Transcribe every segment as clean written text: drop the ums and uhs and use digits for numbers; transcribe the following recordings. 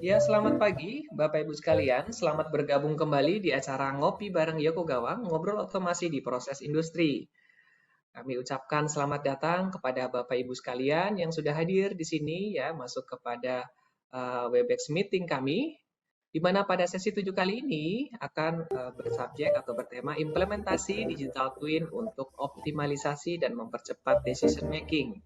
Ya, selamat pagi, Bapak Ibu sekalian. Selamat bergabung kembali di acara Ngopi bareng Yokogawa, ngobrol otomasi di proses industri. Kami ucapkan selamat datang kepada Bapak Ibu sekalian yang sudah hadir di sini ya, masuk kepada Webex meeting kami, di mana pada sesi 7 kali ini akan bersubjek atau bertema implementasi digital twin untuk optimalisasi dan mempercepat decision making.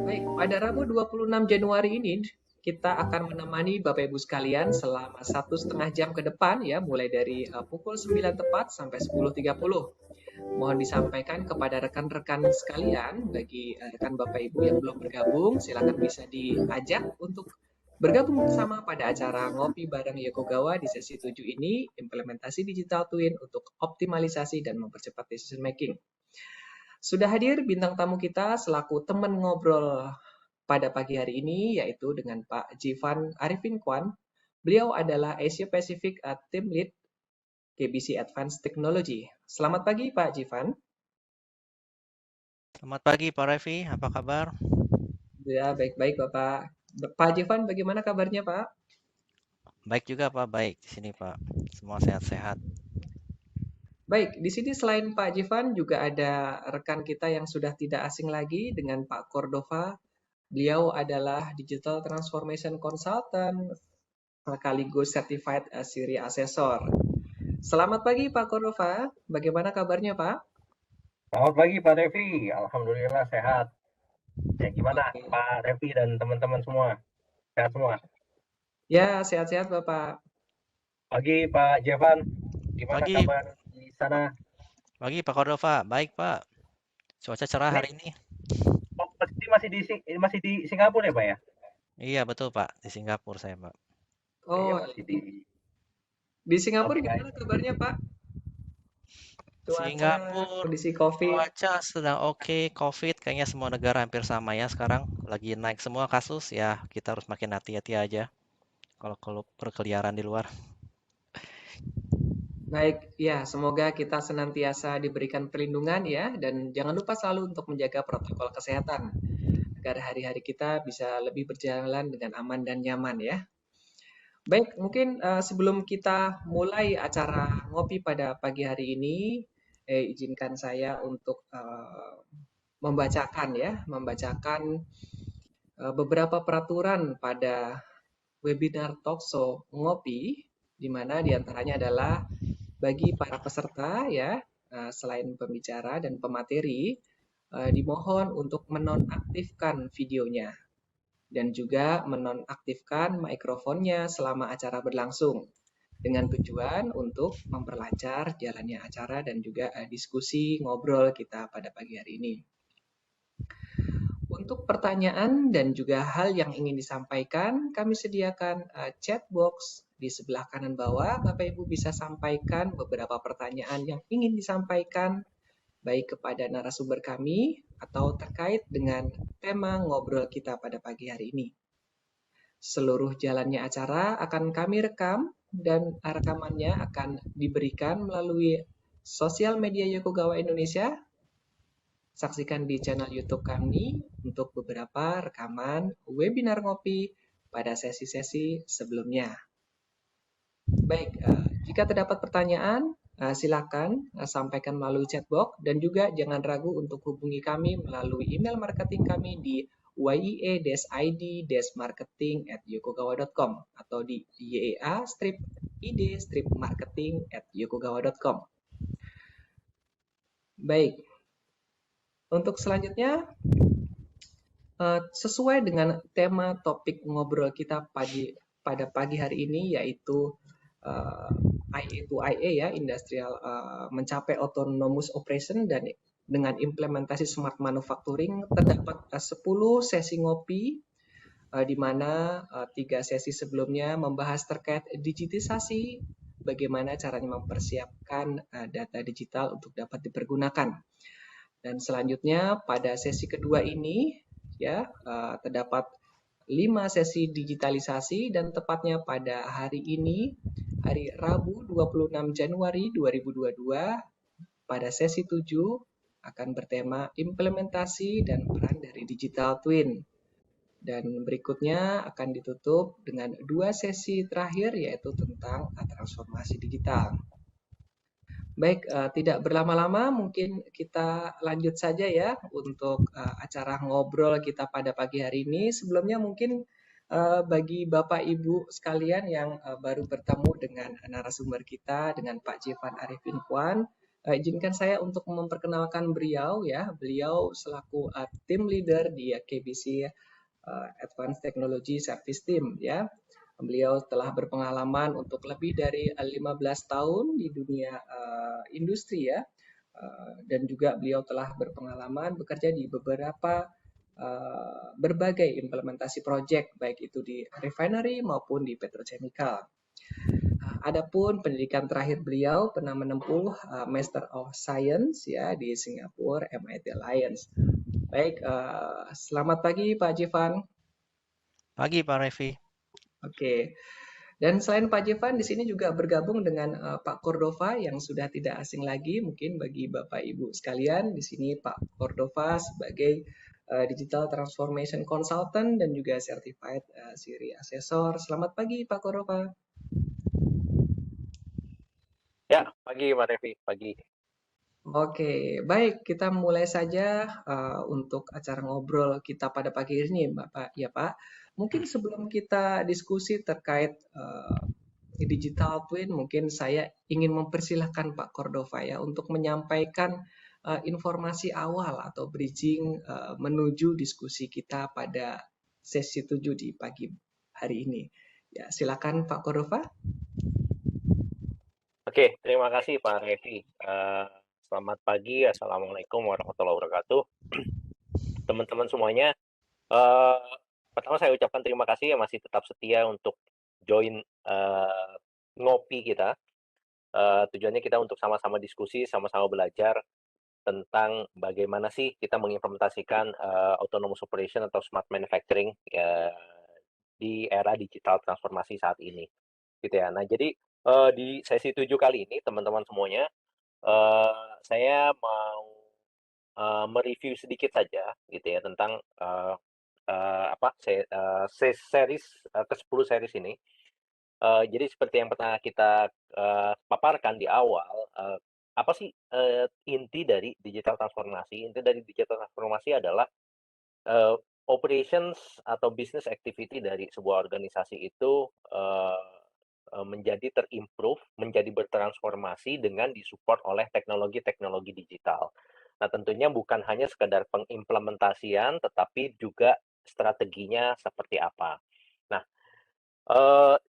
Baik, pada Rabu 26 Januari ini kita akan menemani Bapak Ibu sekalian selama 1,5 jam ke depan ya, mulai dari pukul 9 tepat sampai 10.30. Mohon disampaikan kepada rekan-rekan sekalian, bagi rekan Bapak Ibu yang belum bergabung, silakan bisa diajak untuk bergabung bersama pada acara Ngopi bareng Yokogawa di sesi 7 ini, implementasi digital twin untuk optimalisasi dan mempercepat decision making. Sudah hadir bintang tamu kita selaku teman ngobrol pada pagi hari ini, yaitu dengan Pak Jivan Arifin Kwan. Beliau adalah Asia Pacific Team Lead KBC Advanced Technology. Selamat pagi Pak Jivan. Selamat pagi Pak Revi, apa kabar? Ya, baik-baik Bapak. Pak Jivan, bagaimana kabarnya Pak? Baik juga Pak, baik di sini Pak. Semua sehat-sehat. Baik, di sini selain Pak Jivan juga ada rekan kita yang sudah tidak asing lagi dengan Pak Cordova. Beliau adalah Digital Transformation Consultant sekaligus Certified Siri Assessor. Selamat pagi Pak Cordova, bagaimana kabarnya Pak? Selamat pagi Pak Revi, Alhamdulillah sehat. Ya gimana Oke. Pak Revi dan teman-teman semua? Sehat semua? Ya, sehat-sehat Bapak. Pagi Pak Jevan, gimana Pagi, kabar di sana? pagi Pak Cordova, baik Pak. Cuaca cerah Ini hari ini. oh, masih di Singapura ya Pak ya? Iya betul Pak, di Singapura saya Pak. Iya Oh, masih di. di Singapura Oke gimana guys. kabarnya Pak? Cuaca, Singapura, kondisi COVID. cuaca sedang oke, COVID kayaknya semua negara hampir sama ya sekarang. Lagi naik semua kasus, ya kita harus makin hati-hati aja kalau berkeliaran di luar. Baik, ya semoga kita senantiasa diberikan perlindungan ya, dan jangan lupa selalu untuk menjaga protokol kesehatan agar hari-hari kita bisa lebih berjalan dengan aman dan nyaman ya. Baik, mungkin sebelum kita mulai acara ngopi pada pagi hari ini, izinkan saya untuk membacakan beberapa peraturan pada webinar talkshow ngopi, di mana diantaranya adalah bagi para peserta ya, selain pembicara dan pemateri, dimohon untuk menonaktifkan videonya dan juga menonaktifkan mikrofonnya selama acara berlangsung dengan tujuan untuk memperlancar jalannya acara dan juga diskusi ngobrol kita pada pagi hari ini. Untuk pertanyaan dan juga hal yang ingin disampaikan, kami sediakan chat box di sebelah kanan bawah. Bapak Ibu bisa sampaikan beberapa pertanyaan yang ingin disampaikan baik kepada narasumber kami atau terkait dengan tema ngobrol kita pada pagi hari ini. Seluruh jalannya acara akan kami rekam dan rekamannya akan diberikan melalui sosial media Yokogawa Indonesia. Saksikan di channel YouTube kami untuk beberapa rekaman webinar ngopi pada sesi-sesi sebelumnya. Baik, jika terdapat pertanyaan, silakan sampaikan melalui chatbox dan juga jangan ragu untuk hubungi kami melalui email marketing kami di yea-id-marketing@yokogawa.com atau di yea-id-marketing@yokogawa.com. Baik, untuk selanjutnya, sesuai dengan tema topik ngobrol kita pada pagi hari ini, yaitu IA to IA ya, industrial mencapai autonomous operation dan dengan implementasi smart manufacturing, terdapat 10 sesi ngopi di mana 3 sesi sebelumnya membahas terkait digitisasi, bagaimana caranya mempersiapkan data digital untuk dapat dipergunakan. Dan selanjutnya pada sesi kedua ini ya terdapat 5 sesi digitalisasi dan tepatnya pada hari ini, hari Rabu 26 Januari 2022, pada sesi 7 akan bertema implementasi dan peran dari digital twin. Dan berikutnya akan ditutup dengan 2 sesi terakhir yaitu tentang transformasi digital. Baik, tidak berlama-lama mungkin kita lanjut saja ya untuk acara ngobrol kita pada pagi hari ini. Sebelumnya mungkin bagi Bapak Ibu sekalian yang baru bertemu dengan narasumber kita, dengan Pak Jifan Arifin Kwan, izinkan saya untuk memperkenalkan beliau ya. Beliau selaku tim leader di KBC Advanced Technology Service Team ya. Beliau telah berpengalaman untuk lebih dari 15 tahun di dunia industri ya. Dan juga beliau telah berpengalaman bekerja di beberapa berbagai implementasi proyek baik itu di refinery maupun di petrochemical. Adapun pendidikan terakhir beliau pernah menempuh Master of Science ya di Singapura MIT Alliance. Baik, selamat pagi Pak Jifan. Pagi Pak Revi. Oke. Dan selain Pak Jifan, di sini juga bergabung dengan Pak Cordova yang sudah tidak asing lagi mungkin bagi Bapak Ibu sekalian. Di sini Pak Cordova sebagai Digital Transformation Consultant dan juga Certified Siri Assessor. Selamat pagi Pak Cordova. Ya, pagi Pak Revi, pagi. Oke, baik kita mulai saja untuk acara ngobrol kita pada pagi ini Bapak ya Pak. Mungkin sebelum kita diskusi terkait digital twin, mungkin saya ingin mempersilahkan Pak Cordova ya untuk menyampaikan informasi awal atau bridging menuju diskusi kita pada sesi 7 di pagi hari ini. Ya, silakan Pak Cordova. Oke, terima kasih Pak Revi. Selamat pagi, Assalamualaikum warahmatullahi wabarakatuh. Teman-teman semuanya, pertama saya ucapkan terima kasih yang masih tetap setia untuk join ngopi kita. Tujuannya kita untuk sama-sama diskusi, sama-sama belajar tentang bagaimana sih kita mengimplementasikan autonomous operation atau smart manufacturing di era digital transformasi saat ini, gitu ya. Nah, jadi di sesi 7 kali ini, teman-teman semuanya, saya mau mereview sedikit saja, gitu ya, tentang series ke-10 series ini. Jadi seperti yang pernah kita paparkan di awal, apa sih inti dari digital transformasi? Inti dari digital transformasi adalah operations atau business activity dari sebuah organisasi itu menjadi menjadi bertransformasi dengan disupport oleh teknologi-teknologi digital. Nah, tentunya bukan hanya sekedar pengimplementasian, tetapi juga strateginya seperti apa. Nah,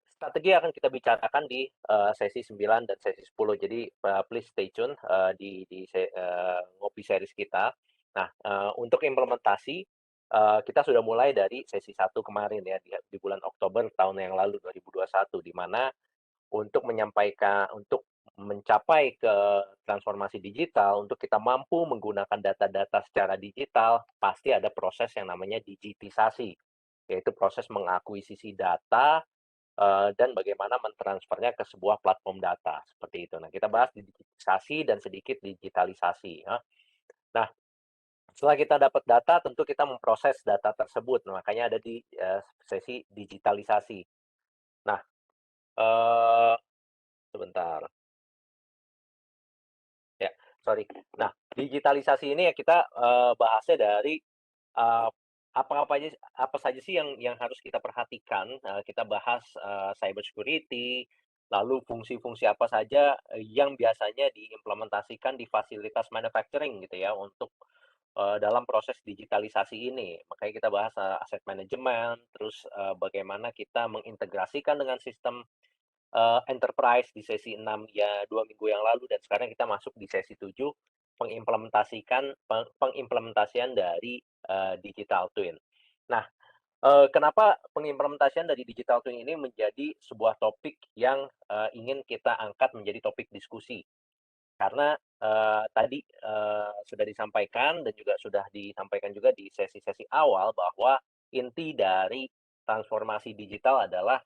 strategi akan kita bicarakan di sesi 9 dan sesi 10. Jadi please stay tune di ngopi series kita. Nah, untuk implementasi kita sudah mulai dari sesi 1 kemarin ya di bulan Oktober tahun yang lalu 2021, di mana untuk mencapai ke transformasi digital, untuk kita mampu menggunakan data-data secara digital, pasti ada proses yang namanya digitisasi, yaitu proses mengakuisisi data dan bagaimana mentransfernya ke sebuah platform data, seperti itu. Nah, kita bahas digitisasi dan sedikit digitalisasi ya. Nah, setelah kita dapat data, tentu kita memproses data tersebut. Nah, makanya ada di sesi digitalisasi. Nah, sebentar. Ya, sorry. Nah, digitalisasi ini ya kita bahasnya dari apa saja sih yang harus kita perhatikan. Kita bahas cyber security, lalu fungsi-fungsi apa saja yang biasanya diimplementasikan di fasilitas manufacturing gitu ya untuk dalam proses digitalisasi ini. Makanya kita bahas asset management, terus bagaimana kita mengintegrasikan dengan sistem enterprise di sesi 6 ya 2 minggu yang lalu, dan sekarang kita masuk di sesi 7 pengimplementasian dari digital twin. Nah, kenapa pengimplementasian dari digital twin ini menjadi sebuah topik yang ingin kita angkat menjadi topik diskusi? Karena tadi sudah disampaikan dan juga sudah disampaikan juga di sesi-sesi awal bahwa inti dari transformasi digital adalah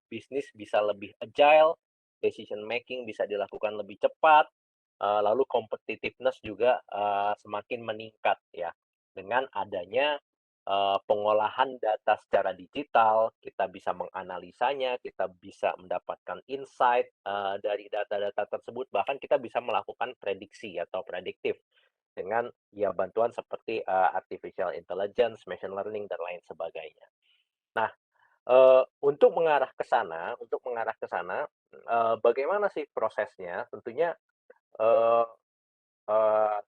bisnis bisa lebih agile, decision making bisa dilakukan lebih cepat, lalu competitiveness juga semakin meningkat ya dengan adanya pengolahan data secara digital, kita bisa menganalisanya, kita bisa mendapatkan insight dari data-data tersebut, bahkan kita bisa melakukan prediksi atau prediktif dengan ya bantuan seperti artificial intelligence, machine learning dan lain sebagainya. Nah, untuk mengarah ke sana, bagaimana sih prosesnya? Tentunya eh,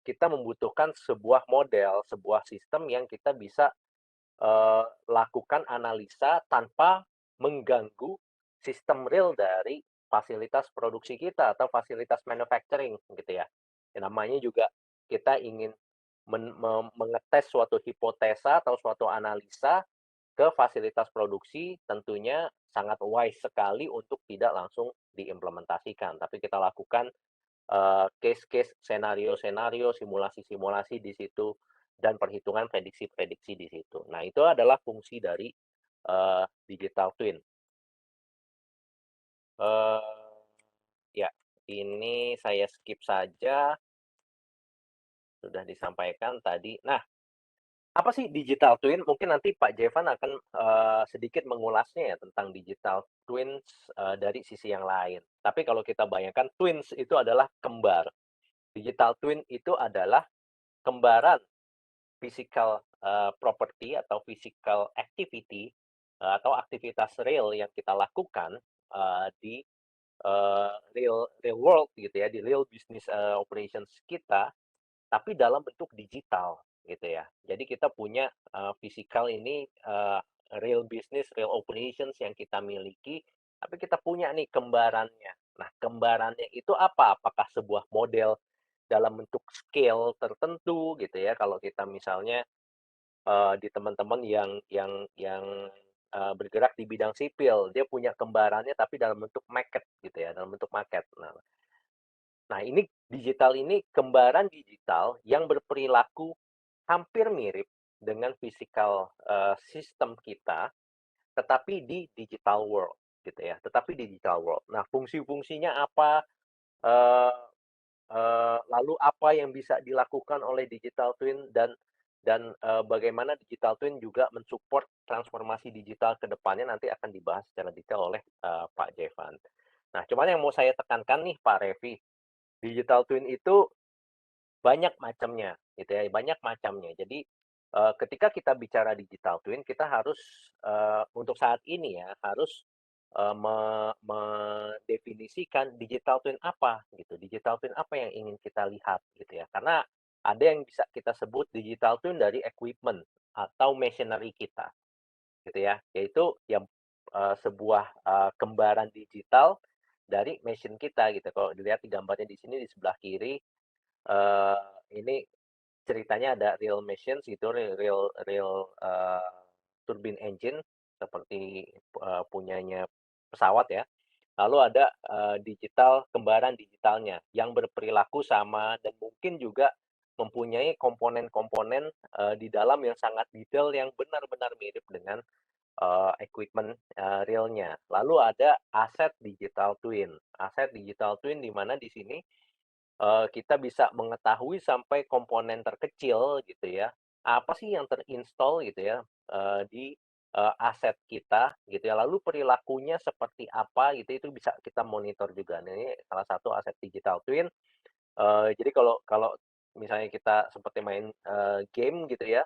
kita membutuhkan sebuah model, sebuah sistem yang kita bisa lakukan analisa tanpa mengganggu sistem real dari fasilitas produksi kita atau fasilitas manufacturing gitu ya. Namanya juga kita ingin mengetes suatu hipotesa atau suatu analisa ke fasilitas produksi, tentunya sangat wise sekali untuk tidak langsung diimplementasikan, tapi kita lakukan case-case, senario-senario, simulasi-simulasi di situ, dan perhitungan prediksi-prediksi di situ. Nah, itu adalah fungsi dari digital twin. Ya, ini saya skip saja, sudah disampaikan tadi. Nah, apa sih digital twin? Mungkin nanti Pak Jevan akan sedikit mengulasnya ya tentang digital twins dari sisi yang lain. Tapi kalau kita bayangkan twins itu adalah kembar. Digital twin itu adalah kembaran physical property atau physical activity atau aktivitas real yang kita lakukan di real world gitu ya, di real business operations kita, tapi dalam bentuk digital gitu ya. Jadi kita punya physical ini real business, real operations yang kita miliki, tapi kita punya nih kembarannya. Nah, kembarannya itu apa? Apakah sebuah model dalam bentuk scale tertentu gitu ya. Kalau kita misalnya di teman-teman yang bergerak di bidang sipil, dia punya kembarannya tapi dalam bentuk market gitu ya, dalam bentuk market. Nah, ini digital ini kembaran digital yang berperilaku hampir mirip dengan physical sistem kita, tetapi di digital world gitu ya, tetapi di digital world. Nah, fungsi-fungsinya apa? Eh, lalu apa yang bisa dilakukan oleh digital twin dan bagaimana digital twin juga mensupport transformasi digital ke depannya nanti akan dibahas secara detail oleh Pak Jevan. Nah, cuman yang mau saya tekankan nih Pak Revi, digital twin itu banyak macamnya, gitu ya, banyak macamnya. Jadi ketika kita bicara digital twin, kita harus untuk saat ini ya harus mendefinisikan digital twin apa gitu. Digital twin apa yang ingin kita lihat gitu ya. Karena ada yang bisa kita sebut digital twin dari equipment atau machinery kita gitu ya. Yaitu yang sebuah kembaran digital dari mesin kita gitu. Kalau dilihat di gambarnya di sini di sebelah kiri eh, ini ceritanya ada real machines gitu, real turbine engine seperti punyanya pesawat ya. Lalu ada digital kembaran digitalnya yang berperilaku sama dan mungkin juga mempunyai komponen-komponen di dalam yang sangat detail yang benar-benar mirip dengan equipment realnya. Lalu ada aset digital twin. Aset digital twin di mana di sini kita bisa mengetahui sampai komponen terkecil gitu ya, apa sih yang terinstall gitu ya, di aset kita gitu ya, lalu perilakunya seperti apa gitu, itu bisa kita monitor juga. Nah, ini salah satu aset digital twin, jadi kalau kalau misalnya kita seperti main game gitu ya,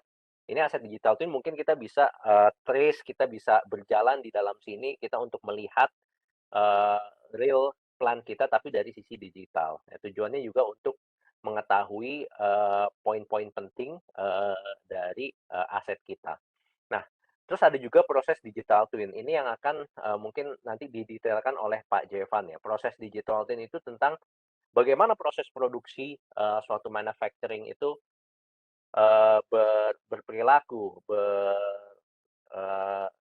ini aset digital twin mungkin kita bisa trace, kita bisa berjalan di dalam sini, kita untuk melihat eee, real plan kita tapi dari sisi digital. Ya, tujuannya juga untuk mengetahui poin-poin penting dari aset kita. Nah, terus ada juga proses digital twin. Ini yang akan mungkin nanti didetailkan oleh Pak Jevan ya. Proses digital twin itu tentang bagaimana proses produksi suatu manufacturing itu berperilaku,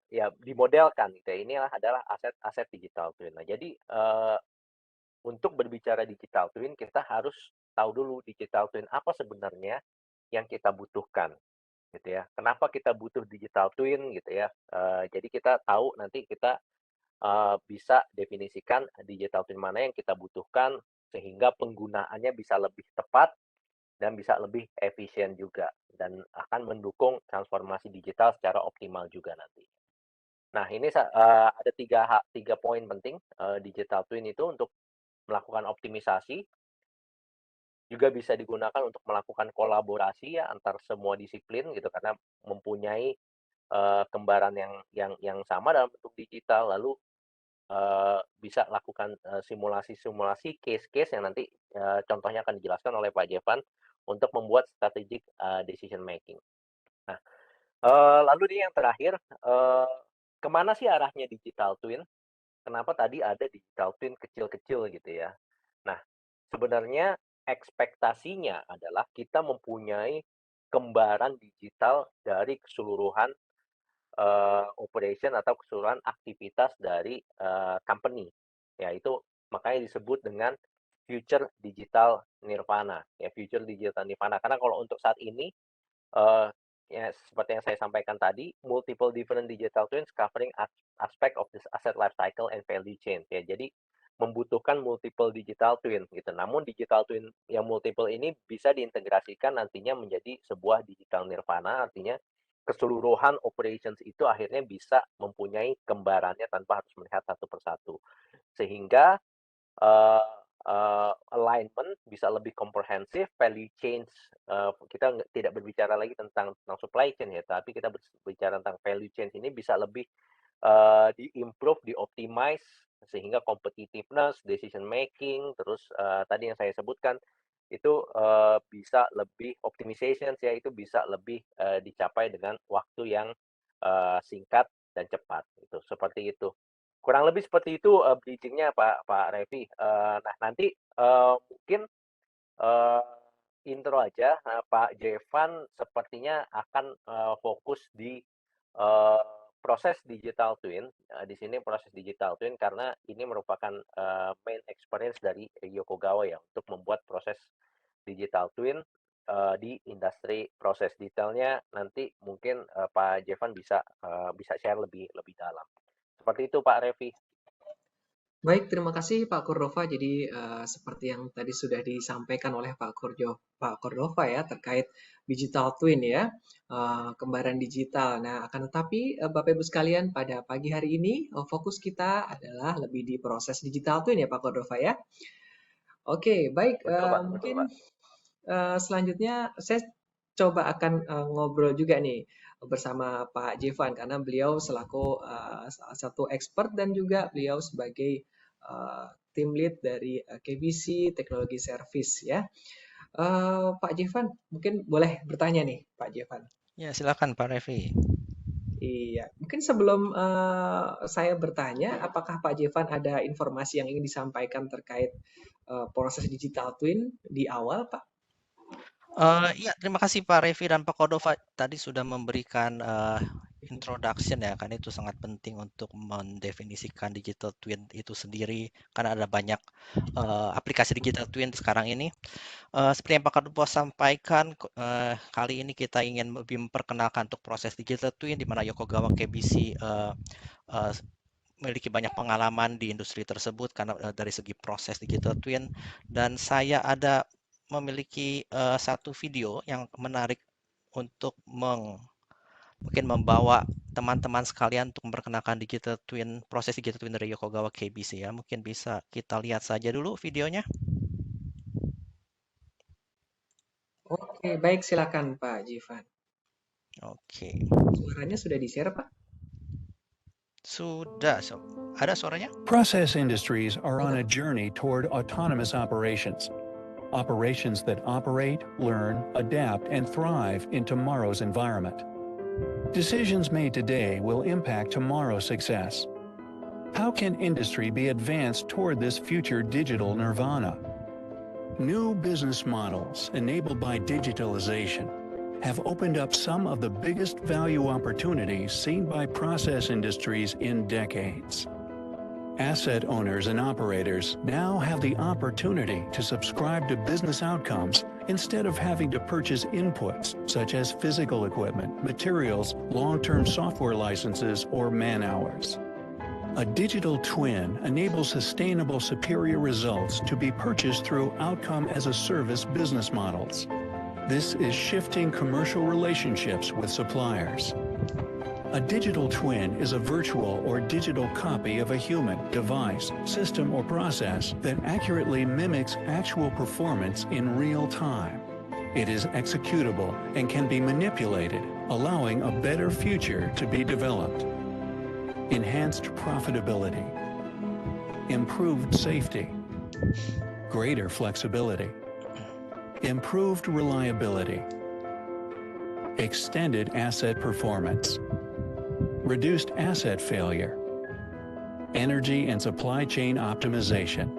ya dimodelkan gitu ya. Inilah adalah aset-aset digital twin. Nah, jadi untuk berbicara digital twin, kita harus tahu dulu digital twin apa sebenarnya yang kita butuhkan, gitu ya. Kenapa kita butuh digital twin, gitu ya. Jadi kita tahu nanti kita bisa definisikan digital twin mana yang kita butuhkan sehingga penggunaannya bisa lebih tepat dan bisa lebih efisien juga, dan akan mendukung transformasi digital secara optimal juga nanti. Nah, ini ada tiga poin penting digital twin itu untuk melakukan optimisasi, juga bisa digunakan untuk melakukan kolaborasi ya antar semua disiplin gitu, karena mempunyai kembaran yang sama dalam bentuk digital, lalu bisa lakukan simulasi-simulasi case-case yang nanti contohnya akan dijelaskan oleh Pak Jevan untuk membuat strategic decision making. Nah, lalu nih yang terakhir, kemana sih arahnya digital twin? Kenapa tadi ada digital twin kecil-kecil gitu ya? Nah, sebenarnya ekspektasinya adalah kita mempunyai kembaran digital dari keseluruhan operation atau keseluruhan aktivitas dari company. Ya, itu makanya disebut dengan future digital nirvana. Ya, future digital nirvana. Karena kalau untuk saat ini, eh, ya seperti yang saya sampaikan tadi, multiple different digital twins covering aspect of this asset life cycle and value chain. Ya, jadi membutuhkan multiple digital twin gitu. Namun digital twin yang multiple ini bisa diintegrasikan nantinya menjadi sebuah digital nirvana, artinya keseluruhan operations itu akhirnya bisa mempunyai kembarannya tanpa harus melihat satu persatu. Sehingga uh, alignment bisa lebih komprehensif, value chain kita tidak berbicara lagi tentang supply chain ya, tapi kita berbicara tentang value chain ini bisa lebih di-improve, di-optimize, sehingga competitiveness, decision making, terus tadi yang saya sebutkan itu bisa lebih optimization ya, itu bisa lebih dicapai dengan waktu yang singkat dan cepat, itu seperti itu. Kurang lebih seperti itu bridging-nya Pak Revi. Nah nanti mungkin intro aja, Pak Jevan sepertinya akan fokus di proses digital twin. Di sini proses digital twin karena ini merupakan main experience dari Yokogawa ya untuk membuat proses digital twin di industri proses. Detailnya nanti mungkin Pak Jevan bisa share lebih dalam. Seperti itu Pak Revi. Baik, terima kasih Pak Cordova. Jadi seperti yang tadi sudah disampaikan oleh Pak Cordova ya terkait digital twin ya, kembaran digital. Nah, akan tetapi Bapak Ibu sekalian pada pagi hari ini fokus kita adalah lebih di proses digital twin ya Pak Cordova ya. Oke, baik. Betul Pak, Mungkin betul Pak. selanjutnya saya coba akan ngobrol juga nih bersama Pak Jevan karena beliau selaku salah satu expert dan juga beliau sebagai team lead dari KBC Teknologi Service ya. Pak Jevan, mungkin boleh bertanya nih Pak Jevan. Ya, silakan Pak Revi. Iya, mungkin sebelum saya bertanya, apakah Pak Jevan ada informasi yang ingin disampaikan terkait proses digital twin di awal, Pak? Ya, terima kasih Pak Revi dan Pak Cordova tadi sudah memberikan introduction ya, karena itu sangat penting untuk mendefinisikan digital twin itu sendiri, karena ada banyak aplikasi digital twin sekarang ini. Seperti yang Pak Cordova sampaikan, kali ini kita ingin lebih memperkenalkan untuk proses digital twin, di mana Yokogawa KBC memiliki banyak pengalaman di industri tersebut karena dari segi proses digital twin, dan saya memiliki satu video yang menarik untuk mungkin membawa teman-teman sekalian untuk memperkenalkan digital twin, proses digital twin dari Yokogawa KBC ya. Mungkin bisa kita lihat saja dulu videonya. Oke, baik silakan Pak Jivan. Oke. Suaranya sudah di-share, Pak? Sudah, ada suaranya? Process industries are on a journey toward autonomous operations. Operations that operate, learn, adapt, and thrive in tomorrow's environment. Decisions made today will impact tomorrow's success. How can industry be advanced toward this future digital nirvana? New business models enabled by digitalization have opened up some of the biggest value opportunities seen by process industries in decades. Asset owners and operators now have the opportunity to subscribe to business outcomes instead of having to purchase inputs such as physical equipment, materials, long-term software licenses, or man-hours. A digital twin enables sustainable superior results to be purchased through outcome-as-a-service business models. This is shifting commercial relationships with suppliers. A digital twin is a virtual or digital copy of a human, device, system, or process that accurately mimics actual performance in real time. It is executable and can be manipulated, allowing a better future to be developed. Enhanced profitability, improved safety, greater flexibility, improved reliability, extended asset performance, reduced asset failure, energy and supply chain optimization,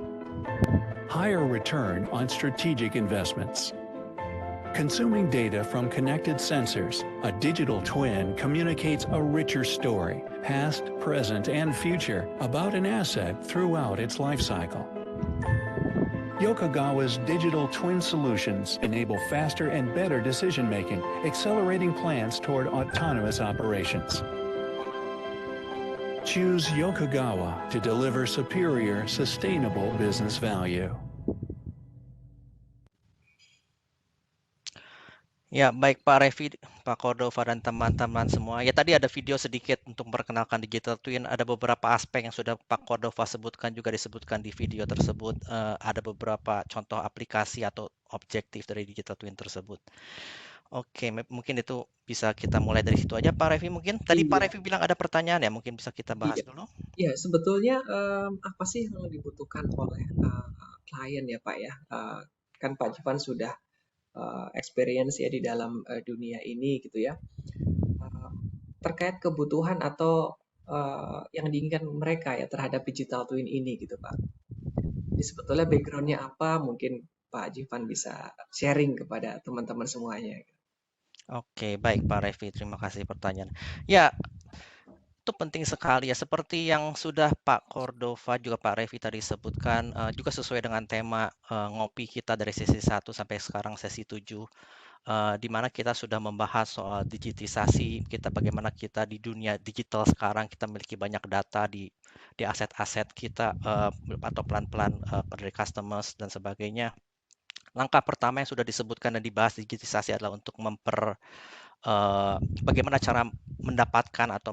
higher return on strategic investments. Consuming data from connected sensors, a digital twin communicates a richer story, past, present, and future, about an asset throughout its life cycle. Yokogawa's digital twin solutions enable faster and better decision-making, accelerating plans toward autonomous operations. Choose Yokogawa to deliver superior, sustainable business value. Ya, baik Pak Revi, Pak Cordova, dan teman-teman semua. Ya, tadi ada video sedikit untuk memperkenalkan Digital Twin. Ada beberapa aspek yang sudah Pak Cordova sebutkan, juga disebutkan di video tersebut. Ada beberapa contoh aplikasi atau objektif dari Digital Twin tersebut. Oke, mungkin itu bisa kita mulai dari situ aja, Pak Revi mungkin. Tadi Pak Revi bilang ada pertanyaan ya, mungkin bisa kita bahas dulu. Ya, sebetulnya apa sih yang dibutuhkan oleh klien ya Pak ya? Kan Pak Jivan sudah experience ya di dalam dunia ini gitu ya. Terkait kebutuhan atau yang diinginkan mereka ya terhadap digital twin ini gitu Pak. Jadi sebetulnya background-nya apa mungkin Pak Jivan bisa sharing kepada teman-teman semuanya. Oke, baik Pak Revi, terima kasih pertanyaan. Ya, itu penting sekali ya, seperti yang sudah Pak Cordova juga Pak Revi tadi sebutkan, juga sesuai dengan tema ngopi kita dari sesi 1 sampai sekarang sesi 7, di mana kita sudah membahas soal digitisasi, bagaimana kita di dunia digital sekarang kita memiliki banyak data di aset-aset kita, atau pelan-pelan dari customers dan sebagainya. Langkah pertama yang sudah disebutkan dan dibahas digitisasi adalah untuk bagaimana cara mendapatkan atau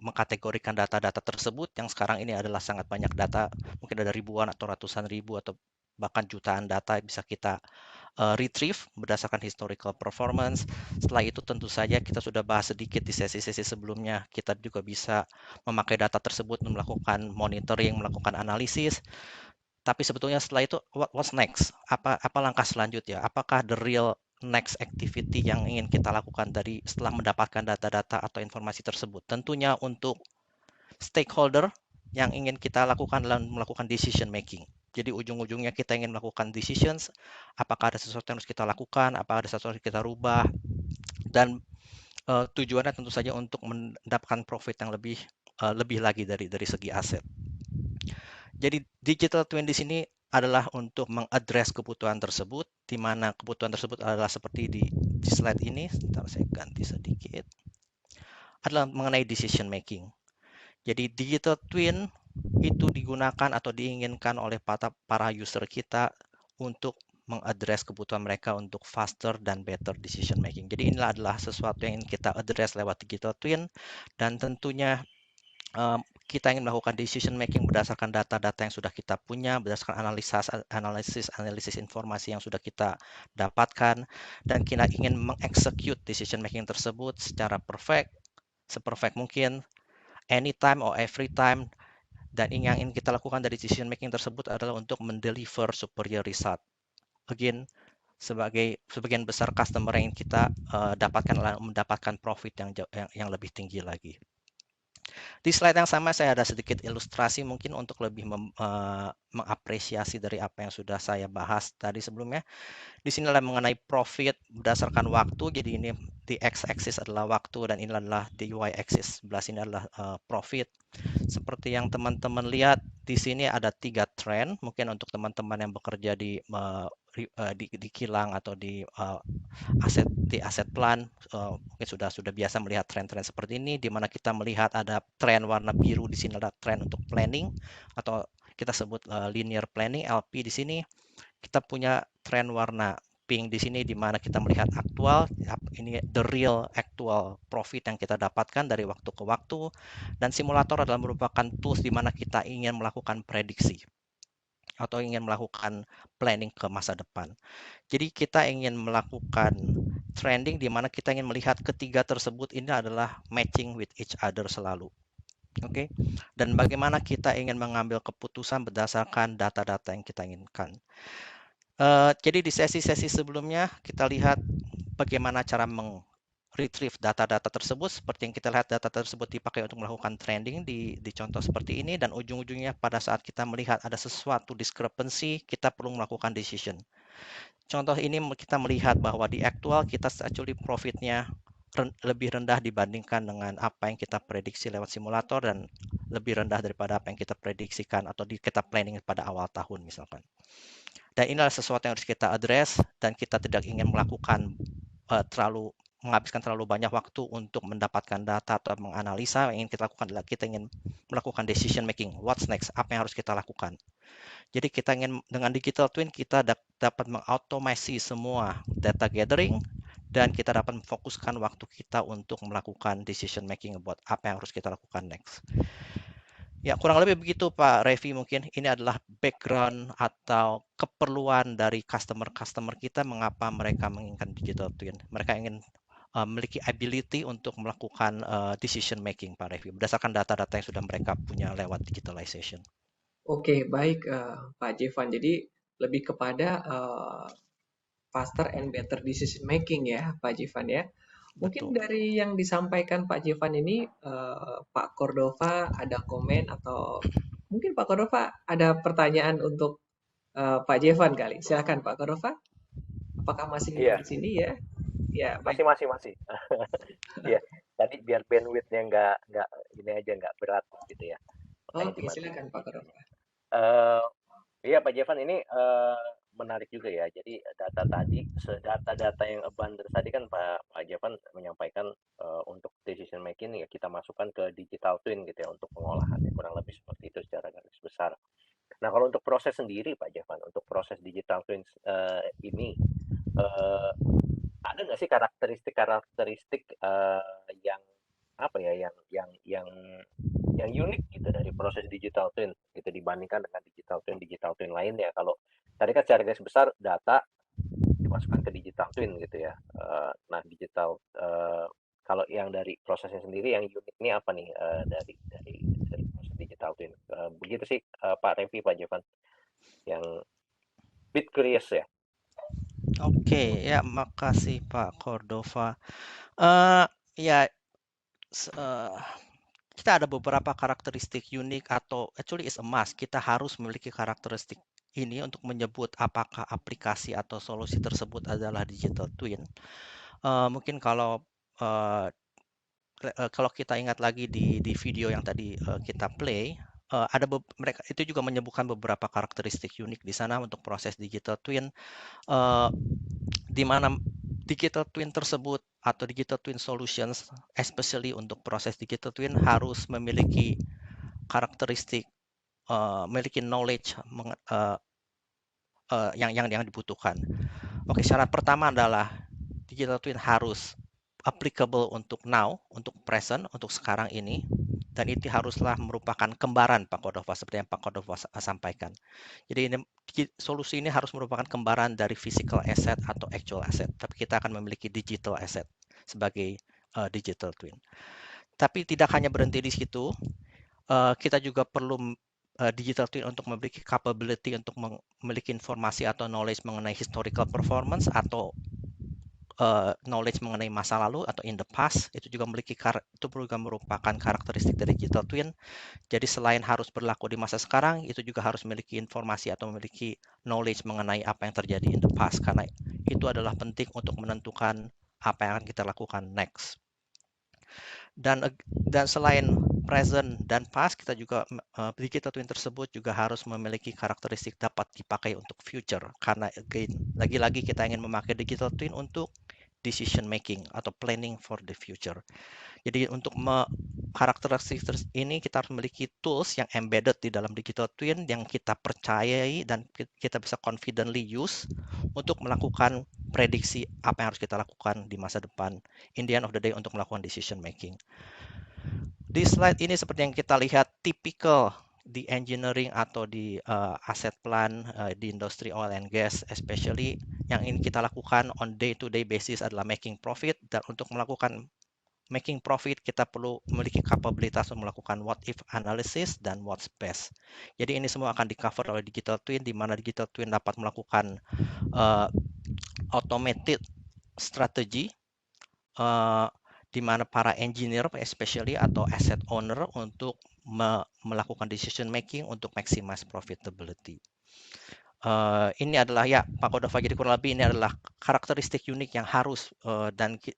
mengkategorikan data-data tersebut yang sekarang ini adalah sangat banyak data, mungkin ada ribuan atau ratusan ribu atau bahkan jutaan data yang bisa kita retrieve berdasarkan historical performance. Setelah itu tentu saja kita sudah bahas sedikit di sesi-sesi sebelumnya, kita juga bisa memakai data tersebut untuk melakukan monitoring, melakukan analisis. Tapi sebetulnya setelah itu, what's next? Apa langkah selanjutnya? Apakah the real next activity yang ingin kita lakukan dari setelah mendapatkan data-data atau informasi tersebut? Tentunya untuk stakeholder yang ingin kita lakukan adalah melakukan decision making. Jadi ujung-ujungnya kita ingin melakukan decisions, apakah ada sesuatu yang harus kita lakukan, apakah ada sesuatu yang harus kita rubah, dan tujuannya tentu saja untuk mendapatkan profit yang lebih lagi dari segi aset. Jadi digital twin di sini adalah untuk mengadres kebutuhan tersebut, di mana kebutuhan tersebut adalah seperti di slide ini. Sebentar saya ganti sedikit. Adalah mengenai decision making. Jadi digital twin itu digunakan atau diinginkan oleh para user kita untuk mengadres kebutuhan mereka untuk faster dan better decision making. Jadi inilah adalah sesuatu yang ingin kita address lewat digital twin, dan tentunya kita ingin melakukan decision making berdasarkan data-data yang sudah kita punya, berdasarkan analisis informasi yang sudah kita dapatkan, dan kita ingin mengexecute decision making tersebut secara seperfect mungkin, anytime or every time. Dan yang ingin kita lakukan dari decision making tersebut adalah untuk mendeliver superior result. Again, sebagian besar customer yang kita dapatkan adalah mendapatkan profit yang lebih tinggi lagi. Di slide yang sama saya ada sedikit ilustrasi mungkin untuk lebih mengapresiasi dari apa yang sudah saya bahas tadi sebelumnya. Di sini adalah mengenai profit berdasarkan waktu. Jadi ini di x-axis adalah waktu dan ini adalah di y-axis sebelah sini adalah profit. Seperti yang teman-teman lihat di sini ada 3 tren. Mungkin untuk teman-teman yang bekerja di kilang atau di aset plan, mungkin sudah biasa melihat tren-tren seperti ini, di mana kita melihat ada tren warna biru di sini ada tren untuk planning atau kita sebut linear planning LP di sini. Kita punya tren warna mapping di sini di mana kita melihat aktual, ini the real actual profit yang kita dapatkan dari waktu ke waktu, dan simulator adalah merupakan tools di mana kita ingin melakukan prediksi atau ingin melakukan planning ke masa depan. Jadi kita ingin melakukan trending di mana kita ingin melihat ketiga tersebut ini adalah matching with each other selalu. Oke. Dan bagaimana kita ingin mengambil keputusan berdasarkan data-data yang kita inginkan. Jadi di sesi-sesi sebelumnya kita lihat bagaimana cara retrieve data-data tersebut. Seperti yang kita lihat, data tersebut dipakai untuk melakukan trending di contoh seperti ini, dan ujung-ujungnya pada saat kita melihat ada sesuatu discrepancy, kita perlu melakukan decision. Contoh ini kita melihat bahwa di actual kita actually profitnya lebih rendah dibandingkan dengan apa yang kita prediksi lewat simulator, dan lebih rendah daripada apa yang kita prediksikan atau kita planning pada awal tahun misalkan. Dan inilah sesuatu yang harus kita address, dan kita tidak ingin melakukan menghabiskan terlalu banyak waktu untuk mendapatkan data atau menganalisa. Yang ingin kita lakukan adalah kita ingin melakukan decision making. What's next? Apa yang harus kita lakukan? Jadi kita ingin dengan digital twin kita dapat mengautomasi semua data gathering, dan kita dapat memfokuskan waktu kita untuk melakukan decision making about apa yang harus kita lakukan next. Ya, kurang lebih begitu Pak Revi. Mungkin ini adalah background atau keperluan dari customer kita, mengapa mereka menginginkan digital twin. Mereka ingin memiliki ability untuk melakukan decision making Pak Revi berdasarkan data-data yang sudah mereka punya lewat digitalization. Oke, baik Pak Jevan. Jadi lebih kepada faster and better decision making ya Pak Jevan ya. Mungkin Betul. dari yang disampaikan Pak Jevan ini, Pak Cordova ada komen, atau mungkin Pak Cordova ada pertanyaan untuk Pak Jevan kali. Silakan Pak Cordova. Apakah masih Iya. di sini ya? Ya, baik. Masih. Iya, tadi biar bandwidth-nya nggak ini aja, nggak berat gitu ya. Oke, silakan Pak Cordova. Iya Pak Jevan, ini menarik juga ya. Jadi data-data yang abundant tadi kan Pak Jevan menyampaikan untuk decision making ya kita masukkan ke digital twin gitu ya untuk pengolahan, kurang lebih seperti itu secara garis besar. Nah kalau untuk proses sendiri Pak Jevan, untuk proses digital twin ini ada nggak sih karakteristik yang apa ya yang unik gitu dari proses digital twin gitu dibandingkan dengan digital twin lainnya? Kalau tadi kan secara garis besar data dimasukkan ke digital twin gitu ya. Nah kalau yang dari prosesnya sendiri yang unik ini apa nih dari proses digital twin? Begitu sih Pak Revi, Pak Jevan, yang bit curious ya. Oke, ya makasih Pak Cordova. Kita ada beberapa karakteristik unik, atau actually is a must. Kita harus memiliki karakteristik ini untuk menyebut apakah aplikasi atau solusi tersebut adalah digital twin. Mungkin kalau kita ingat lagi di video yang tadi kita play, mereka itu juga menyebutkan beberapa karakteristik unik di sana untuk proses digital twin, di mana digital twin tersebut atau digital twin solutions, especially untuk proses digital twin, harus memiliki karakteristik, memiliki knowledge yang dibutuhkan. Oke, syarat pertama adalah digital twin harus applicable untuk now, untuk present, untuk sekarang ini, dan itu haruslah merupakan kembaran Pak Cordova seperti yang Pak Cordova sampaikan. Jadi solusi ini harus merupakan kembaran dari physical asset atau actual asset, tapi kita akan memiliki digital asset sebagai digital twin. Tapi tidak hanya berhenti di situ, kita juga perlu digital twin untuk memiliki capability untuk memiliki informasi atau knowledge mengenai historical performance atau knowledge mengenai masa lalu atau in the past. Itu juga merupakan karakteristik dari digital twin. Jadi selain harus berlaku di masa sekarang, itu juga harus memiliki informasi atau memiliki knowledge mengenai apa yang terjadi in the past, karena itu adalah penting untuk menentukan apa yang akan kita lakukan next. Dan selain present dan past, kita juga digital twin tersebut juga harus memiliki karakteristik dapat dipakai untuk future, karena again, lagi-lagi kita ingin memakai digital twin untuk decision making atau planning for the future. Jadi untuk karakteristik ini kita harus memiliki tools yang embedded di dalam digital twin yang kita percayai dan kita bisa confidently use untuk melakukan prediksi apa yang harus kita lakukan di masa depan in the end of the day untuk melakukan decision making. Di slide ini seperti yang kita lihat typical di engineering atau di asset plan di industri oil and gas especially yang ingin kita lakukan on day-to-day basis adalah making profit, dan untuk melakukan making profit kita perlu memiliki kapabilitas untuk melakukan what if analysis dan what's best. Jadi ini semua akan di cover oleh digital twin, di mana digital twin dapat melakukan automated strategy di mana para engineer especially atau asset owner untuk melakukan decision making untuk maximize profitability. Ini adalah ya Pak Kodova, jadi kurang lebih ini adalah karakteristik unik yang harus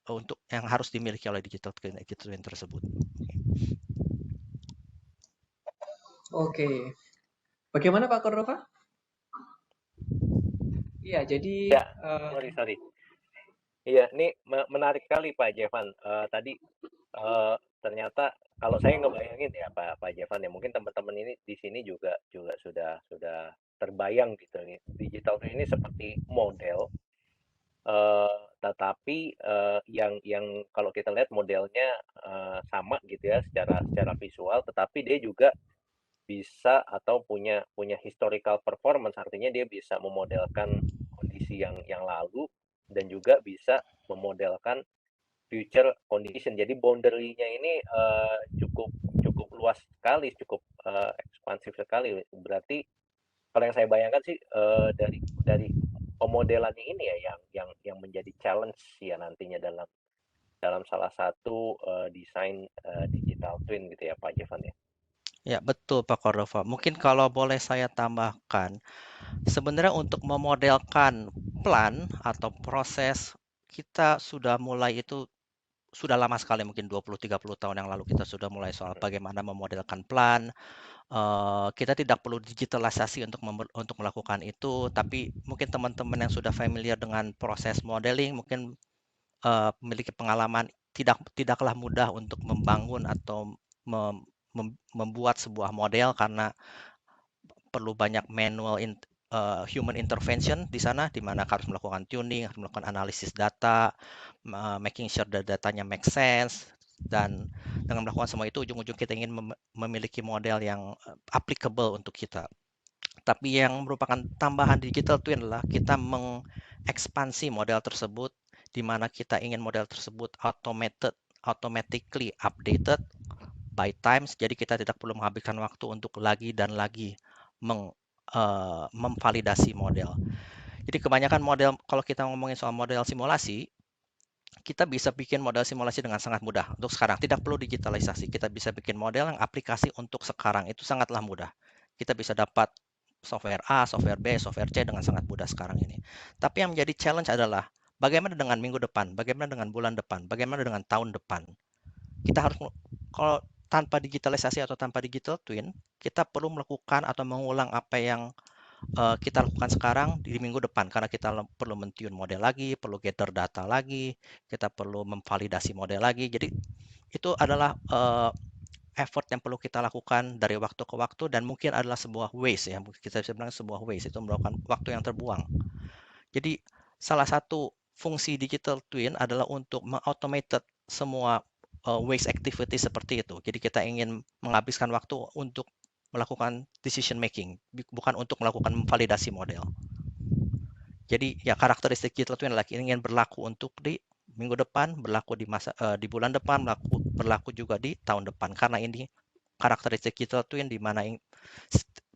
untuk yang harus dimiliki oleh digital twin tersebut. Oke. Bagaimana Pak Kodova? Iya, jadi Ya, sorry. Iya, ini menarik sekali Pak Jevan. Tadi ternyata kalau saya ngebayangin ya Pak Jevan ya, mungkin teman-teman ini di sini juga sudah terbayang gitu nih. Digital twin ini seperti model, tetapi yang kalau kita lihat modelnya sama gitu ya secara visual, tetapi dia juga bisa atau punya historical performance, artinya dia bisa memodelkan kondisi yang lalu dan juga bisa memodelkan future condition. Jadi boundary-nya ini cukup luas sekali, cukup ekspansif sekali. Berarti kalau yang saya bayangkan sih dari pemodelan ini ya yang menjadi challenge ya nantinya dalam salah satu desain digital twin gitu ya Pak Jevan ya. Ya betul Pak Cordova. Mungkin kalau boleh saya tambahkan, sebenarnya untuk memodelkan plan atau proses kita sudah mulai itu sudah lama sekali, mungkin 20-30 tahun yang lalu kita sudah mulai soal bagaimana memodelkan plan. Kita tidak perlu digitalisasi untuk melakukan itu, tapi mungkin teman-teman yang sudah familiar dengan proses modeling mungkin memiliki pengalaman tidaklah mudah untuk membangun atau membuat sebuah model karena perlu banyak manual human intervention di sana, di mana harus melakukan tuning, harus melakukan analisis data, making sure datanya make sense, dan dengan melakukan semua itu ujung-ujung kita ingin memiliki model yang applicable untuk kita. Tapi yang merupakan tambahan digital twin adalah kita mengekspansi model tersebut, di mana kita ingin model tersebut automatically updated by times, jadi kita tidak perlu menghabiskan waktu untuk lagi dan lagi memvalidasi model. Jadi kebanyakan model, kalau kita ngomongin soal model simulasi, kita bisa bikin model simulasi dengan sangat mudah. Untuk sekarang tidak perlu digitalisasi, kita bisa bikin model yang aplikasi untuk sekarang itu sangatlah mudah. Kita bisa dapat software A, software B, software C dengan sangat mudah sekarang ini. Tapi yang menjadi challenge adalah bagaimana dengan minggu depan, bagaimana dengan bulan depan, bagaimana dengan tahun depan. Kita harus, kalau tanpa digitalisasi atau tanpa digital twin, kita perlu melakukan atau mengulang apa yang kita lakukan sekarang di minggu depan, karena kita perlu mentune model lagi, perlu gather data lagi, kita perlu memvalidasi model lagi. Jadi itu adalah effort yang perlu kita lakukan dari waktu ke waktu, dan mungkin adalah sebuah waste ya, kita bisa bilang sebuah waste, itu merupakan waktu yang terbuang. Jadi salah satu fungsi digital twin adalah untuk mengautomated semua waste activity seperti itu. Jadi kita ingin menghabiskan waktu untuk melakukan decision making, bukan untuk melakukan validasi model. Jadi ya karakteristik digital twin adalah ingin berlaku untuk di minggu depan, berlaku di bulan depan, berlaku juga di tahun depan. Karena ini karakteristik digital twin di mana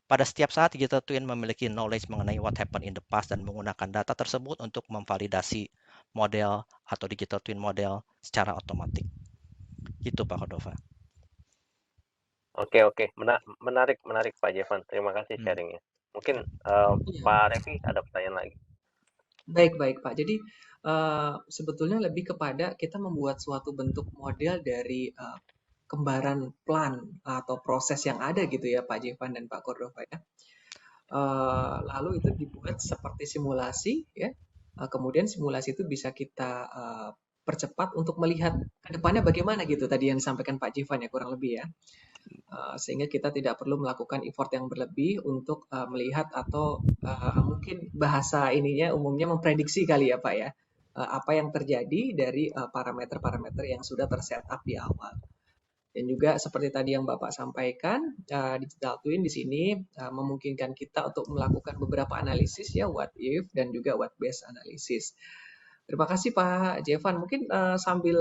pada setiap saat digital twin memiliki knowledge mengenai what happened in the past dan menggunakan data tersebut untuk memvalidasi model atau digital twin model secara otomatis. Itu Pak Cordova. Oke, menarik Pak Jevan. Terima kasih sharingnya. Mungkin Pak Revi ada pertanyaan lagi. Baik Pak. Jadi sebetulnya lebih kepada kita membuat suatu bentuk model dari kembaran plan atau proses yang ada gitu ya Pak Jevan dan Pak Cordova ya. Lalu itu dibuat seperti simulasi ya. Kemudian simulasi itu bisa kita percepat untuk melihat ke depannya bagaimana gitu tadi yang disampaikan Pak Jivan ya kurang lebih ya. Sehingga kita tidak perlu melakukan effort yang berlebih untuk melihat atau mungkin bahasa ininya umumnya memprediksi kali ya Pak ya. Apa yang terjadi dari parameter-parameter yang sudah tersetup di awal. Dan juga seperti tadi yang Bapak sampaikan, digital twin di sini memungkinkan kita untuk melakukan beberapa analisis ya, what if dan juga what based analysis. Terima kasih Pak Jevan. Mungkin sambil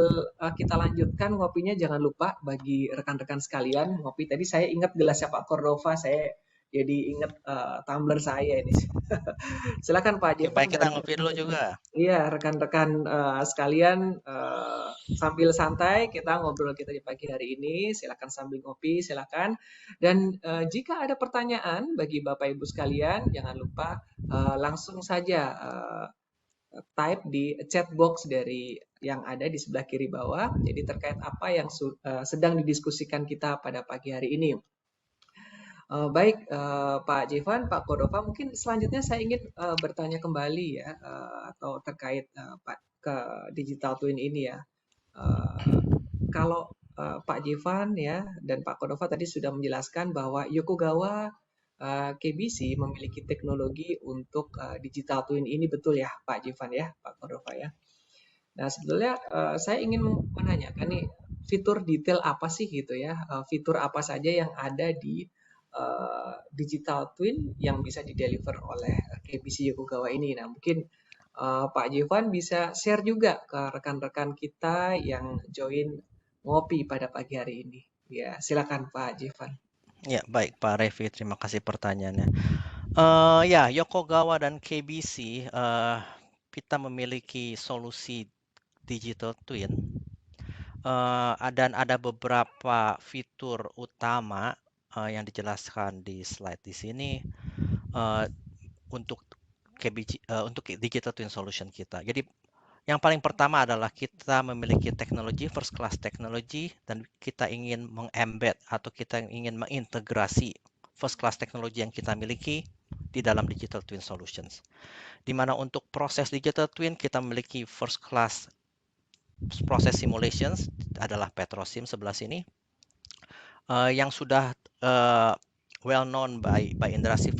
kita lanjutkan ngopinya, jangan lupa bagi rekan-rekan sekalian ngopi. Tadi saya ingat gelasnya Pak Cordova, saya jadi ingat tumbler saya ini. Silakan Pak Jevan. Baik, kita ngopi dulu juga. Iya, rekan-rekan sekalian sambil santai kita ngobrol kita di pagi hari ini. Silakan sambil ngopi, silakan. Dan jika ada pertanyaan bagi Bapak Ibu sekalian, jangan lupa langsung saja type di chat box dari yang ada di sebelah kiri bawah. Jadi terkait apa yang sedang didiskusikan kita pada pagi hari ini. Baik, Pak Jevan, Pak Cordova, mungkin selanjutnya saya ingin bertanya kembali ya, atau terkait Pak ke digital twin ini ya. Kalau Pak Jevan ya dan Pak Cordova tadi sudah menjelaskan bahwa Yokogawa KBC memiliki teknologi untuk digital twin ini, betul ya Pak Jevan ya, Pak Cordova ya. Nah sebetulnya saya ingin menanyakan nih, fitur detail apa sih gitu ya, fitur apa saja yang ada di digital twin yang bisa dideliver oleh KBC Yokogawa ini. Nah mungkin Pak Jevan bisa share juga ke rekan-rekan kita yang join ngopi pada pagi hari ini. Ya silakan Pak Jevan. Ya, baik Pak Revi, terima kasih pertanyaannya. Ya, Yokogawa dan KBC kita memiliki solusi digital twin dan ada beberapa fitur utama yang dijelaskan di slide di sini untuk KBC, untuk digital twin solution kita. Jadi yang paling pertama adalah kita memiliki teknologi first class teknologi dan kita ingin mengembed atau kita ingin mengintegrasi first class teknologi yang kita miliki di dalam digital twin solutions. Di mana untuk proses digital twin kita memiliki first class proses simulations adalah Petrosim sebelah sini yang sudah well known by Indrasi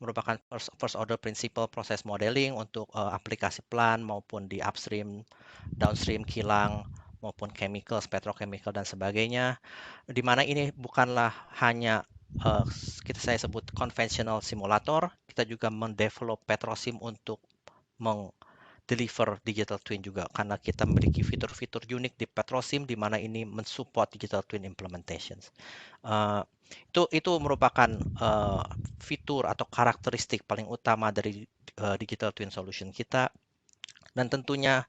merupakan first order principle proses modeling untuk aplikasi plant maupun di upstream, downstream, kilang maupun chemicals, petrochemical dan sebagainya. Di mana ini bukanlah hanya saya sebut conventional simulator, kita juga mendevelop Petrosim untuk deliver digital twin juga karena kita memiliki fitur-fitur unik di Petrosim di mana ini mensupport digital twin implementations. Itu merupakan fitur atau karakteristik paling utama dari digital twin solution kita. Dan tentunya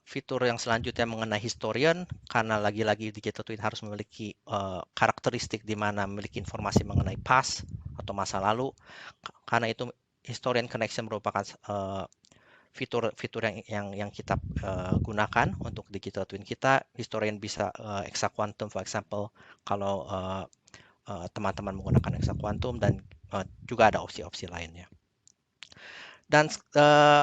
fitur yang selanjutnya mengenai historian, karena lagi-lagi digital twin harus memiliki karakteristik di mana memiliki informasi mengenai past atau masa lalu. Karena itu historian connection merupakan fitur yang kita gunakan untuk digital twin kita. Historian bisa hexaquantum, for example, kalau teman-teman menggunakan hexaquantum, dan juga ada opsi-opsi lainnya. Dan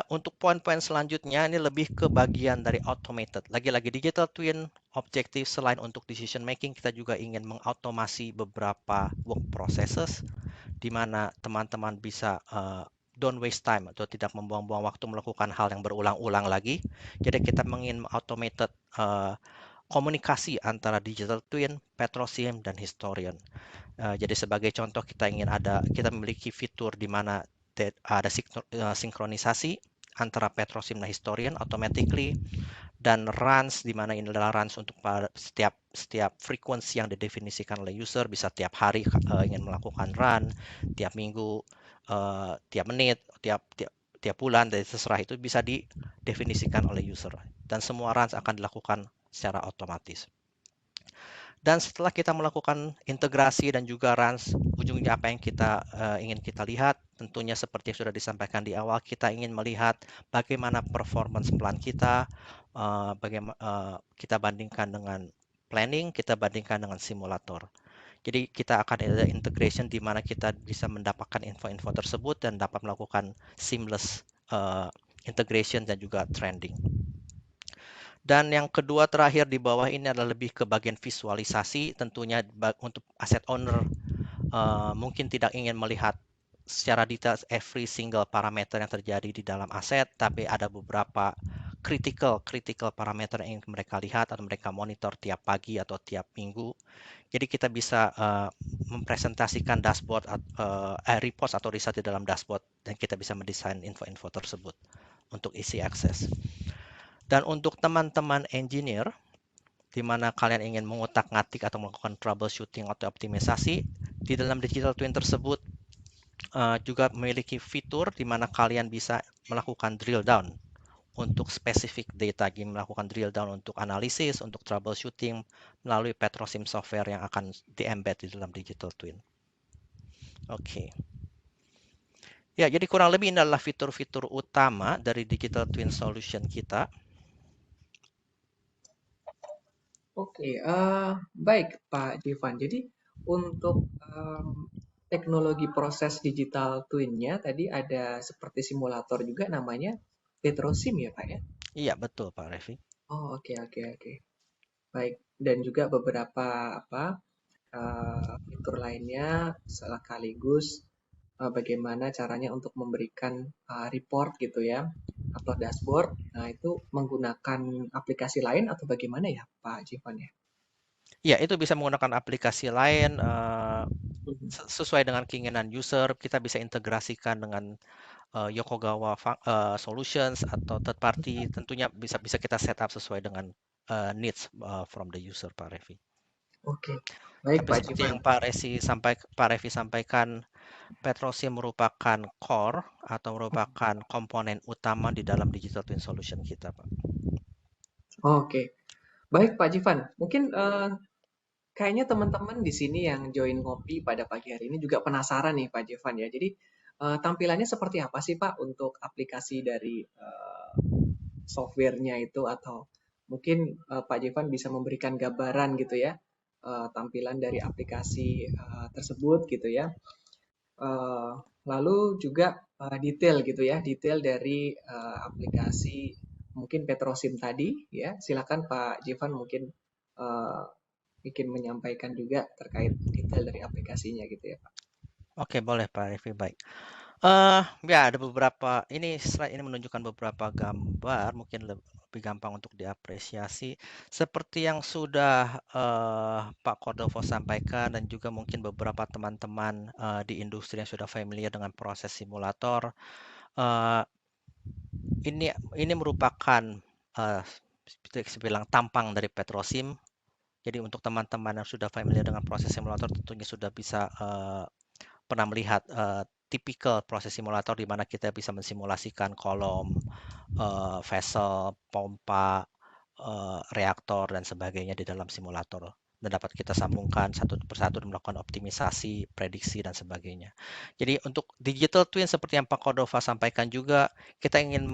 untuk poin-poin selanjutnya ini lebih ke bagian dari automated. Lagi-lagi digital twin objektif selain untuk decision making, kita juga ingin mengautomasi beberapa work processes di mana teman-teman bisa don't waste time atau tidak membuang-buang waktu melakukan hal yang berulang-ulang lagi. Jadi kita ingin automated komunikasi antara digital twin, Petrosim dan historian. Jadi sebagai contoh kita memiliki fitur di mana ada sinkronisasi antara Petrosim dan historian automatically, dan runs di mana ini adalah runs untuk setiap frekuensi yang didefinisikan oleh user, bisa tiap hari ingin melakukan run, tiap minggu, tiap menit, tiap bulan, dari terserah itu bisa didefinisikan oleh user, dan semua runs akan dilakukan secara otomatis. Dan setelah kita melakukan integrasi dan juga runs, ujungnya apa yang kita ingin kita lihat, tentunya seperti yang sudah disampaikan di awal, kita ingin melihat bagaimana performance plan kita, kita bandingkan dengan planning, kita bandingkan dengan simulator. Jadi kita akan ada integration di mana kita bisa mendapatkan info-info tersebut dan dapat melakukan seamless integration dan juga trending. Dan yang kedua terakhir di bawah ini adalah lebih ke bagian visualisasi. Tentunya untuk asset owner mungkin tidak ingin melihat secara detail every single parameter yang terjadi di dalam aset, tapi ada beberapa critical parameter yang ingin mereka lihat atau mereka monitor tiap pagi atau tiap minggu. Jadi kita bisa mempresentasikan dashboard, reports atau riset di dalam dashboard, dan kita bisa mendesain info-info tersebut untuk easy access. Dan untuk teman-teman engineer, di mana kalian ingin mengutak-ngatik atau melakukan troubleshooting atau optimisasi, di dalam digital twin tersebut juga memiliki fitur di mana kalian bisa melakukan drill down untuk spesifik data, melakukan drill down untuk analisis, untuk troubleshooting melalui Petrosim software yang akan di-embed di dalam digital twin. Oke. Ya, jadi kurang lebih ini adalah fitur-fitur utama dari digital twin solution kita. Oke, baik Pak Jivan. Jadi untuk teknologi proses digital twin-nya tadi ada seperti simulator juga namanya Petrosim ya Pak ya? Iya, betul Pak Revi. Oh, oke. Baik, dan juga beberapa fitur lainnya sekaligus bagaimana caranya untuk memberikan report gitu ya atau dashboard. Nah, itu menggunakan aplikasi lain atau bagaimana ya Pak Jivan ya? Ya, itu bisa menggunakan aplikasi lain sesuai dengan keinginan user. Kita bisa integrasikan dengan Yokogawa Solutions atau third party. Tentunya bisa kita set up sesuai dengan needs from the user, Pak Revi. Oke, baik Tapi Pak seperti Jivan. yang Pak Revi sampaikan, Petrosim merupakan core atau merupakan komponen utama di dalam digital twin solution kita, Pak. Oke, baik Pak Jivan. Mungkin kayaknya teman-teman di sini yang join ngopi pada pagi hari ini juga penasaran nih Pak Jivan ya. Jadi tampilannya seperti apa sih Pak untuk aplikasi dari softwarenya itu atau mungkin Pak Jivan bisa memberikan gambaran gitu ya tampilan dari aplikasi tersebut gitu ya. Lalu juga detail gitu ya, detail dari aplikasi mungkin Petrosim tadi ya. Silakan Pak Jivan mungkin menyampaikan juga terkait detail dari aplikasinya gitu ya Pak. Oke, boleh Pak Revi, baik. Ya ada beberapa, slide ini menunjukkan beberapa gambar, mungkin lebih gampang untuk diapresiasi. Seperti yang sudah Pak Cordova sampaikan dan juga mungkin beberapa teman-teman di industri yang sudah familiar dengan proses simulator. Ini merupakan seperti bilang tampang dari Petrosim. Jadi untuk teman-teman yang sudah familiar dengan proses simulator tentunya sudah bisa pernah melihat tipikal proses simulator di mana kita bisa mensimulasikan kolom, vessel, pompa, reaktor dan sebagainya di dalam simulator, dan dapat kita sambungkan satu persatu dan melakukan optimisasi, prediksi dan sebagainya. Jadi untuk digital twin seperti yang Pak Cordova sampaikan juga, kita ingin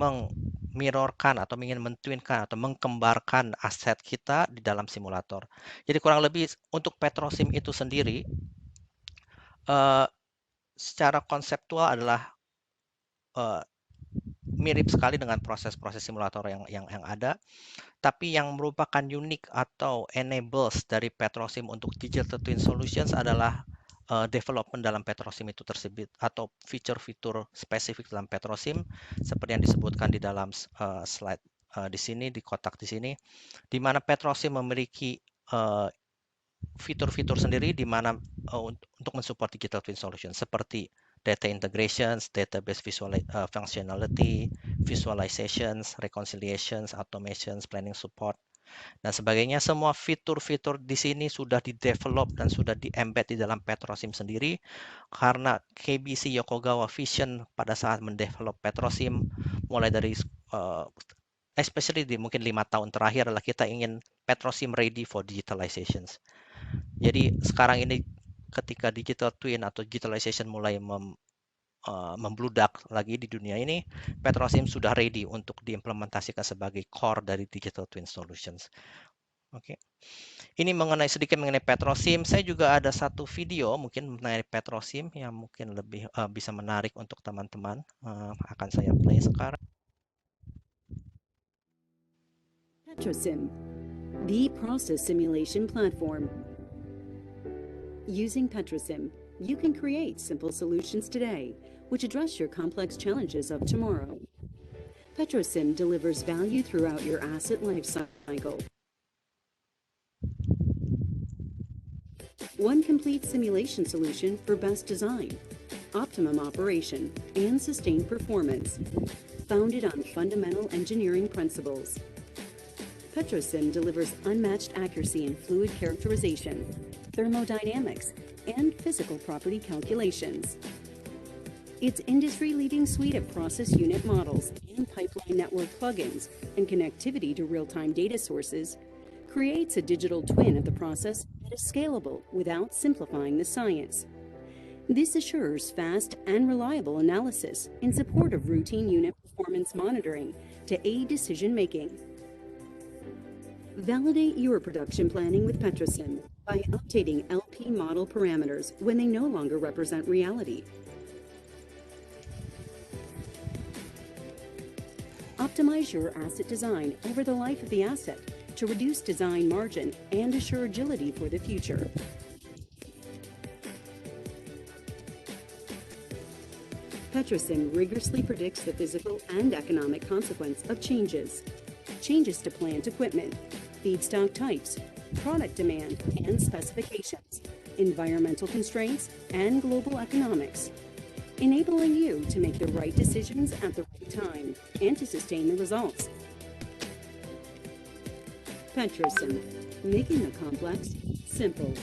mirrorkan atau ingin mentwinkan atau mengkembarkan aset kita di dalam simulator. Jadi kurang lebih untuk Petrosim itu sendiri secara konseptual adalah mirip sekali dengan proses-proses simulator yang ada, tapi yang merupakan unik atau enables dari Petrosim untuk digital twin solutions adalah development dalam Petrosim itu tersebut atau fitur-fitur spesifik dalam Petrosim seperti yang disebutkan di dalam slide di sini, di kotak di sini, di mana Petrosim memiliki fitur-fitur sendiri di mana untuk mensupport digital twin solution seperti data integrations, database functionality, visualizations, reconciliations, automations, planning support, dan sebagainya. Semua fitur-fitur di sini sudah di-develop dan sudah di-embed di dalam Petrosim sendiri karena KBC Yokogawa Vision pada saat mendevelop Petrosim mulai dari especially di mungkin 5 tahun terakhir adalah kita ingin Petrosim ready for digitalizations. Jadi sekarang ini ketika digital twin atau digitalization mulai membludak lagi di dunia ini, Petrosim sudah ready untuk diimplementasikan sebagai core dari digital twin solutions. Oke. Ini sedikit mengenai Petrosim. Saya juga ada satu video mungkin mengenai Petrosim yang mungkin lebih bisa menarik untuk teman-teman. Akan saya play sekarang. Petrosim, the process simulation platform. Using Petrosim, you can create simple solutions today, which address your complex challenges of tomorrow. Petrosim delivers value throughout your asset lifecycle. One complete simulation solution for best design, optimum operation, and sustained performance, founded on fundamental engineering principles. Petrosim delivers unmatched accuracy in fluid characterization, thermodynamics, and physical property calculations. Its industry-leading suite of process unit models and pipeline network plugins and connectivity to real-time data sources creates a digital twin of the process that is scalable without simplifying the science. This assures fast and reliable analysis in support of routine unit performance monitoring to aid decision-making. Validate your production planning with Petrosim by updating LP model parameters when they no longer represent reality. Optimize your asset design over the life of the asset to reduce design margin and assure agility for the future. Petrosim rigorously predicts the physical and economic consequence of changes to plant equipment, feedstock types, product demand and specifications, environmental constraints, and global economics, enabling you to make the right decisions at the right time and to sustain the results. Petrosim, making the complex simple.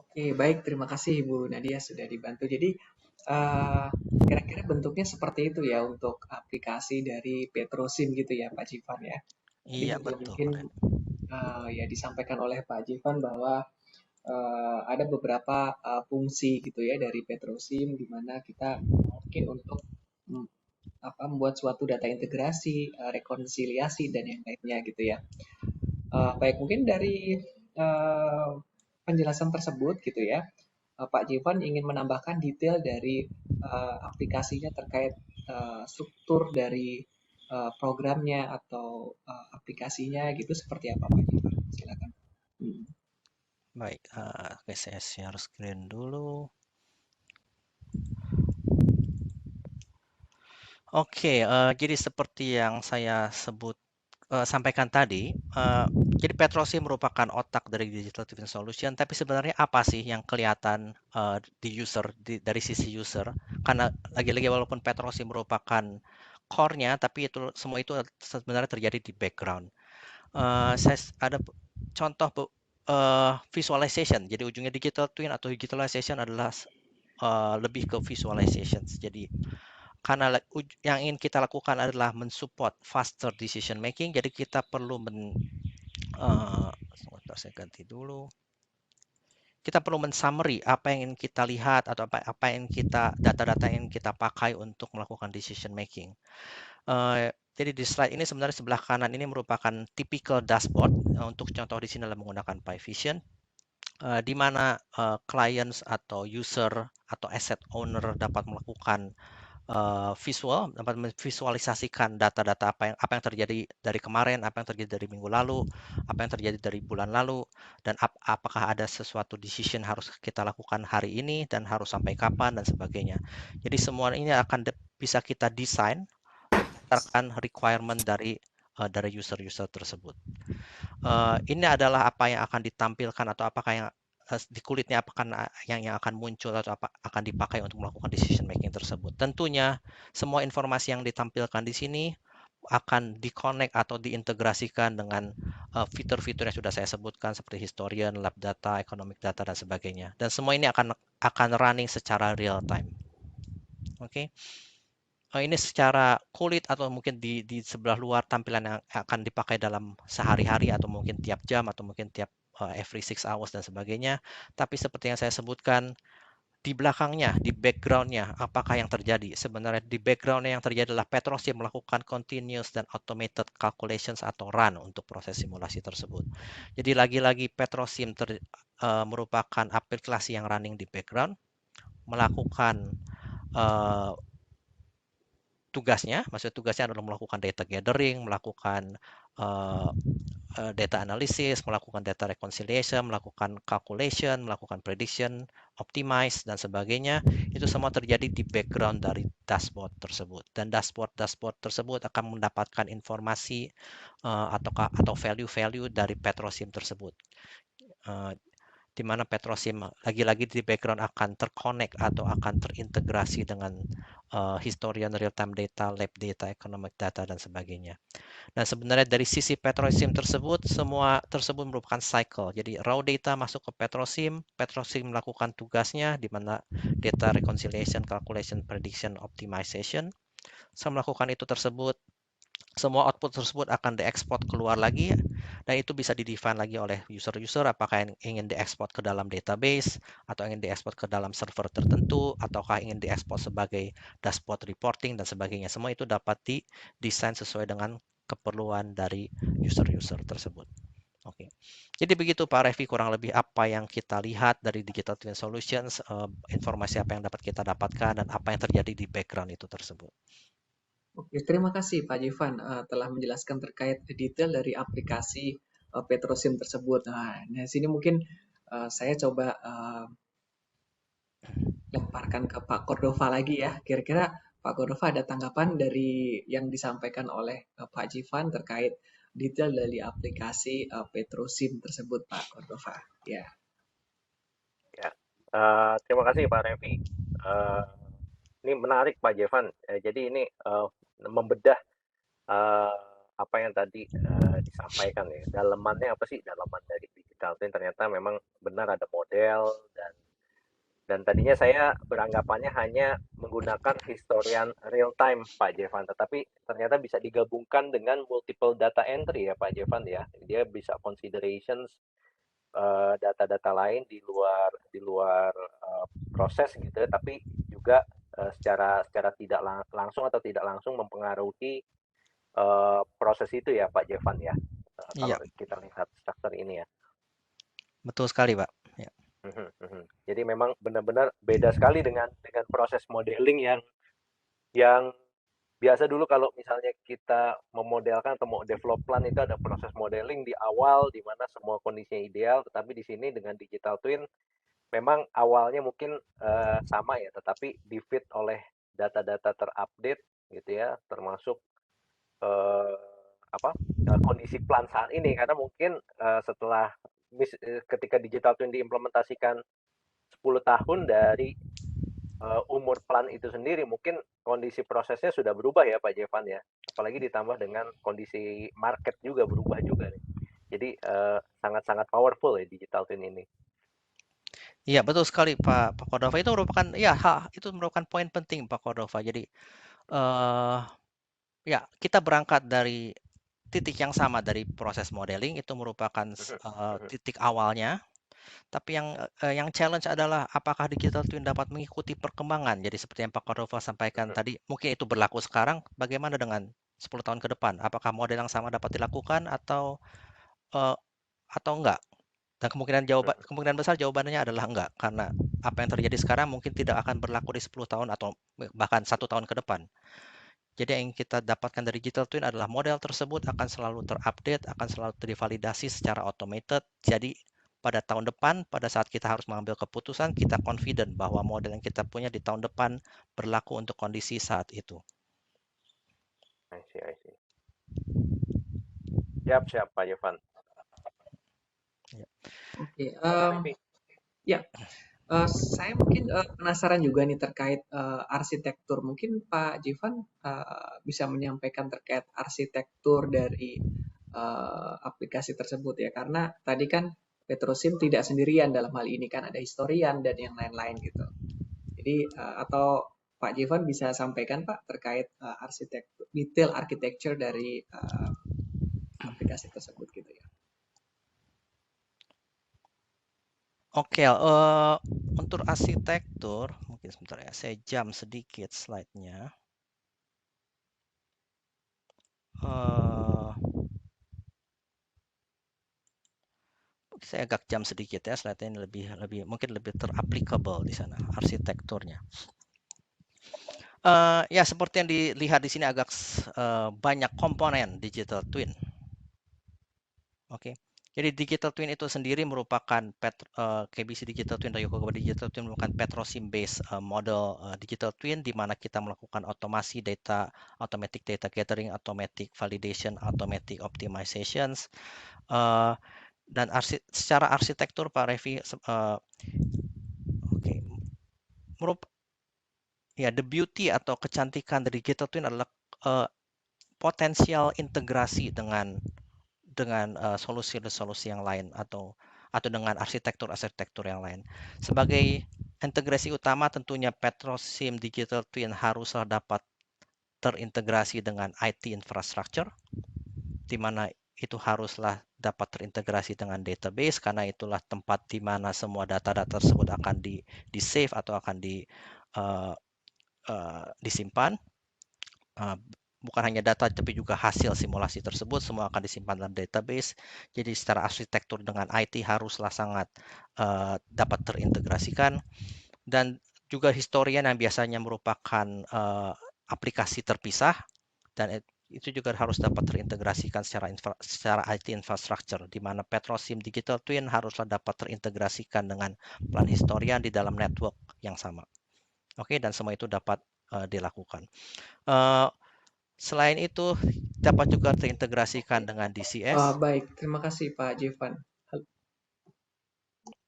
Oke, baik. Terima kasih Ibu Nadia sudah dibantu. Jadi, kira-kira bentuknya seperti itu ya untuk aplikasi dari Petrosim gitu ya, Pak Jivan ya. Jadi Iya, betul betul. mungkin ya disampaikan oleh Pak Jivan bahwa ada beberapa fungsi gitu ya dari Petrosim di mana kita mungkin untuk membuat suatu data integrasi, rekonsiliasi dan yang lainnya gitu ya. Baik, mungkin dari penjelasan tersebut gitu ya, Pak Jivan ingin menambahkan detail dari aplikasinya terkait struktur dari programnya atau aplikasinya gitu seperti apa Pak Jivan? Silakan. Baik, oke, saya share screen dulu. Oke, jadi seperti yang saya sampaikan tadi, jadi Petrosim merupakan otak dari Digital Twin Solution, tapi sebenarnya apa sih yang kelihatan dari sisi user? Karena lagi-lagi walaupun Petrosim merupakan core-nya, tapi semua itu sebenarnya terjadi di background. Saya ada contoh visualization. Jadi ujungnya digital twin atau digitalization adalah lebih ke visualization. Jadi karena yang ingin kita lakukan adalah mensupport faster decision making, jadi kita perlu sebentar saya ganti dulu. Kita perlu men-summary apa yang ingin kita lihat atau apa yang data-data yang kita pakai untuk melakukan decision making. Jadi di slide ini sebenarnya sebelah kanan ini merupakan typical dashboard. Untuk contoh di sini adalah menggunakan PyVision, di mana clients atau user atau asset owner dapat melakukan dapat memvisualisasikan data-data apa yang terjadi dari kemarin, apa yang terjadi dari minggu lalu, apa yang terjadi dari bulan lalu, dan apakah ada sesuatu decision harus kita lakukan hari ini dan harus sampai kapan dan sebagainya. Jadi semua ini akan bisa kita desain berdasarkan requirement dari user-user tersebut. Ini adalah apa yang akan ditampilkan atau apakah yang di kulitnya apakah yang akan muncul atau akan dipakai untuk melakukan decision making tersebut. Tentunya semua informasi yang ditampilkan di sini akan di-connect atau diintegrasikan dengan fitur-fitur yang sudah saya sebutkan seperti historian, lab data, economic data dan sebagainya. Dan semua ini akan running secara real time. Oke. Ini secara kulit atau mungkin di sebelah luar tampilan yang akan dipakai dalam sehari-hari atau mungkin tiap jam atau mungkin tiap every 6 hours dan sebagainya. Tapi seperti yang saya sebutkan, di belakangnya, di background-nya, apakah yang terjadi? Sebenarnya di background-nya yang terjadi adalah Petrosim melakukan continuous dan automated calculations atau run untuk proses simulasi tersebut. Jadi lagi-lagi Petrosim merupakan aplikasi yang running di background, melakukan maksudnya tugasnya adalah melakukan data gathering, melakukan data analysis, melakukan data reconciliation, melakukan calculation, melakukan prediction, optimize, dan sebagainya. Itu semua terjadi di background dari dashboard tersebut. Dan dashboard tersebut akan mendapatkan informasi atau value-value dari Petrosim tersebut. Di mana Petrosim lagi-lagi di background akan terconnect atau akan terintegrasi dengan historian real-time data, lab data, economic data, dan sebagainya. Dan sebenarnya dari sisi Petrosim tersebut, semua tersebut merupakan cycle. Jadi raw data masuk ke Petrosim melakukan tugasnya di mana data reconciliation, calculation, prediction, optimization. Setelah melakukan itu tersebut, semua output tersebut akan diekspor keluar lagi, dan itu bisa didefine lagi oleh user-user apakah ingin diekspor ke dalam database atau ingin diekspor ke dalam server tertentu ataukah ingin diekspor sebagai dashboard reporting dan sebagainya. Semua itu dapat didesain sesuai dengan keperluan dari user-user tersebut. Oke, jadi begitu Pak Revi kurang lebih apa yang kita lihat dari Digital Twin Solutions, informasi apa yang dapat kita dapatkan dan apa yang terjadi di background itu tersebut. Oke, terima kasih Pak Jivan telah menjelaskan terkait detail dari aplikasi Petrosim tersebut. Nah, di sini mungkin saya coba lemparkan ke Pak Cordova lagi ya. Kira-kira Pak Cordova ada tanggapan dari yang disampaikan oleh Pak Jivan terkait detail dari aplikasi Petrosim tersebut, Pak Cordova. Ya. Ya, terima kasih Pak Revi. Ini menarik Pak Jevan. Jadi ini membedah apa yang tadi disampaikan ya. Dalamannya apa sih? Dalaman dari digital twin ternyata memang benar ada model dan tadinya saya beranggapannya hanya menggunakan historian real time Pak Jevan, tetapi ternyata bisa digabungkan dengan multiple data entry ya Pak Jevan ya. Dia bisa considerations data-data lain di luar proses gitu ya, tapi juga secara tidak langsung atau tidak langsung mempengaruhi proses itu ya Pak Jevan ya. Kalau Iya, kita lihat struktur ini ya. betul sekali Pak. Ya. Jadi memang benar-benar beda sekali dengan proses modeling yang biasa dulu kalau misalnya kita memodelkan atau mau develop plan itu ada proses modeling di awal di mana semua kondisinya ideal, tetapi di sini dengan digital twin memang awalnya mungkin sama ya, tetapi di-feed oleh data-data terupdate gitu ya, termasuk kondisi plan saat ini karena mungkin setelah ketika digital twin diimplementasikan 10 tahun dari umur plan itu sendiri mungkin kondisi prosesnya sudah berubah ya Pak Jevan ya, apalagi ditambah dengan kondisi market juga berubah juga nih. Jadi sangat-sangat powerful ya digital twin ini. Iya, betul sekali Pak Cordova. Itu merupakan poin penting Pak Cordova. Jadi ya kita berangkat dari titik yang sama dari proses modeling itu merupakan titik awalnya. Tapi yang challenge adalah apakah digital twin dapat mengikuti perkembangan. Jadi seperti yang Pak Cordova sampaikan tadi, mungkin itu berlaku sekarang. Bagaimana dengan 10 tahun ke depan? Apakah model yang sama dapat dilakukan atau enggak? Dan kemungkinan besar jawabannya adalah enggak, karena apa yang terjadi sekarang mungkin tidak akan berlaku di 10 tahun atau bahkan 1 tahun ke depan. Jadi yang kita dapatkan dari digital twin adalah model tersebut akan selalu terupdate, akan selalu divalidasi secara automated. Jadi pada tahun depan, pada saat kita harus mengambil keputusan, kita confident bahwa model yang kita punya di tahun depan berlaku untuk kondisi saat itu. I see. Siap Pak Yovan. Oke, ya. Saya mungkin penasaran juga nih terkait arsitektur. Mungkin Pak Jivan bisa menyampaikan terkait arsitektur dari aplikasi tersebut ya. Karena tadi kan Petrosim tidak sendirian dalam hal ini kan ada historian dan yang lain-lain gitu. Jadi atau Pak Jivan bisa sampaikan Pak terkait detail architecture dari aplikasi tersebut gitu ya. Oke, untuk arsitektur, mungkin sebentar ya, saya jam sedikit slide-nya. Saya agak jam sedikit ya, slide ini mungkin lebih ter-applicable di sana arsitekturnya. Ya seperti yang dilihat di sini agak banyak komponen digital twin. Oke. Jadi digital twin itu sendiri merupakan KBC digital twin atau Yokogawa digital twin merupakan petrosim based model digital twin di mana kita melakukan otomasi data, automatic data gathering, automatic validation, automatic optimizations. Dan secara arsitektur Pak Revi, ya the beauty atau kecantikan dari digital twin adalah potensial integrasi dengan solusi-solusi yang lain atau dengan arsitektur yang lain. Sebagai integrasi utama tentunya petrosim digital twin haruslah dapat terintegrasi dengan IT infrastructure, di mana itu haruslah dapat terintegrasi dengan database karena itulah tempat di mana semua data-data tersebut akan di save atau akan disimpan. Bukan hanya data tapi juga hasil simulasi tersebut semua akan disimpan dalam database. Jadi secara arsitektur dengan IT haruslah sangat dapat terintegrasikan, dan juga historian yang biasanya merupakan aplikasi terpisah, dan itu juga harus dapat terintegrasikan secara IT infrastructure, di mana petrosim digital twin haruslah dapat terintegrasikan dengan plan historian di dalam network yang sama. Oke, dan semua itu dapat dilakukan. Selain itu dapat juga terintegrasikan dengan DCS. Baik, terima kasih Pak Jevan.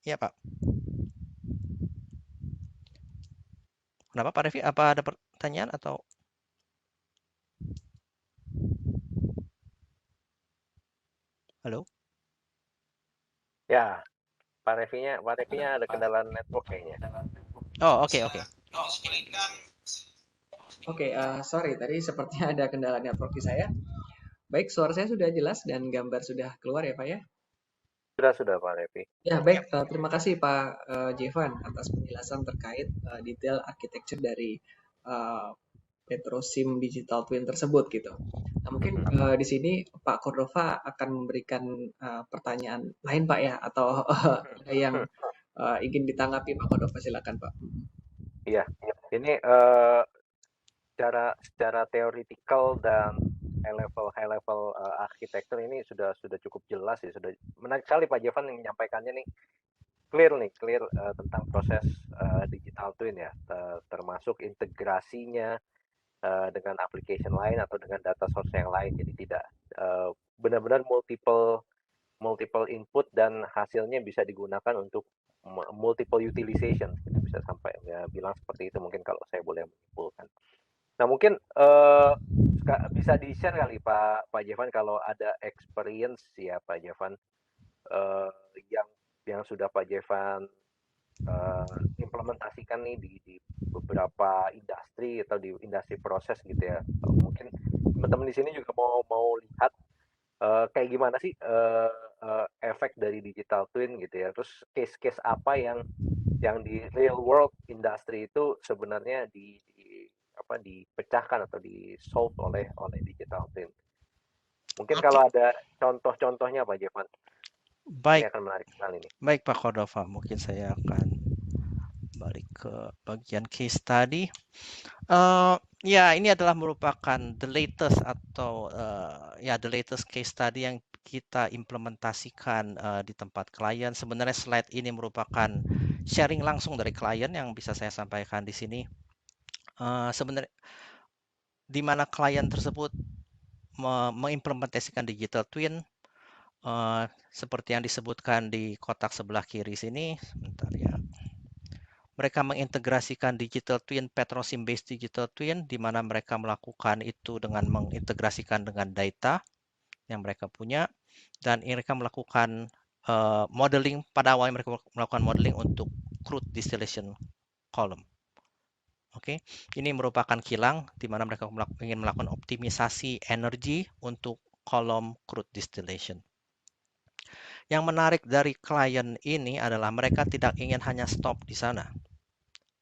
Ya Pak. Kenapa Pak Revi? Apa ada pertanyaan atau? Halo? Ya, Pak Revinya ada kendala network kayaknya. Oh, oke. Oke, sorry tadi sepertinya ada kendala network di saya. Baik, suara saya sudah jelas dan gambar sudah keluar ya Pak ya? Sudah Pak Revi. Ya, baik. Terima kasih Pak Jevan atas penjelasan terkait detail arsitektur dari petrosim digital twin tersebut gitu. Nah, mungkin di sini Pak Cordova akan memberikan pertanyaan lain Pak ya, atau ada yang ingin ditanggapi Pak Cordova, silakan Pak. Iya, ini secara teoritikal dan high level arsitektur ini sudah cukup jelas ya, sudah menarik sekali Pak Jevan yang menyampaikannya nih, clear tentang proses digital twin ya, termasuk integrasinya dengan application lain atau dengan data source yang lain, jadi tidak benar-benar multiple input dan hasilnya bisa digunakan untuk multiple utilization, kita bisa sampai ya bilang seperti itu mungkin kalau saya boleh menyimpulkan. Nah mungkin bisa di-share kali Pak Jevan kalau ada experience ya Pak Jevan yang sudah Pak Jevan implementasikan nih di beberapa industri atau di industri proses gitu ya. Mungkin teman-teman di sini juga mau lihat kayak gimana sih efek dari digital twin gitu ya. Terus case-case apa yang di real world industry itu sebenarnya dipecahkan atau di-solve oleh digital twin. Mungkin kalau ada contoh-contohnya Pak Jevan. Baik. Ini akan menarik sekali nih. Baik Pak Cordova, mungkin saya akan balik ke bagian case study. Ya, ini adalah merupakan the latest atau the latest case study yang kita implementasikan di tempat klien. Sebenarnya slide ini merupakan sharing langsung dari klien yang bisa saya sampaikan di sini. Sebenarnya di mana klien tersebut mengimplementasikan digital twin seperti yang disebutkan di kotak sebelah kiri sini. Sebentar ya. Mereka mengintegrasikan digital twin, petrosim based digital twin, di mana mereka melakukan itu dengan mengintegrasikan dengan data yang mereka punya, dan mereka melakukan modeling. Pada awalnya mereka melakukan modeling untuk crude distillation column. Oke, ini merupakan kilang di mana mereka ingin melakukan optimisasi energi untuk kolom crude distillation. Yang menarik dari klien ini adalah mereka tidak ingin hanya stop di sana.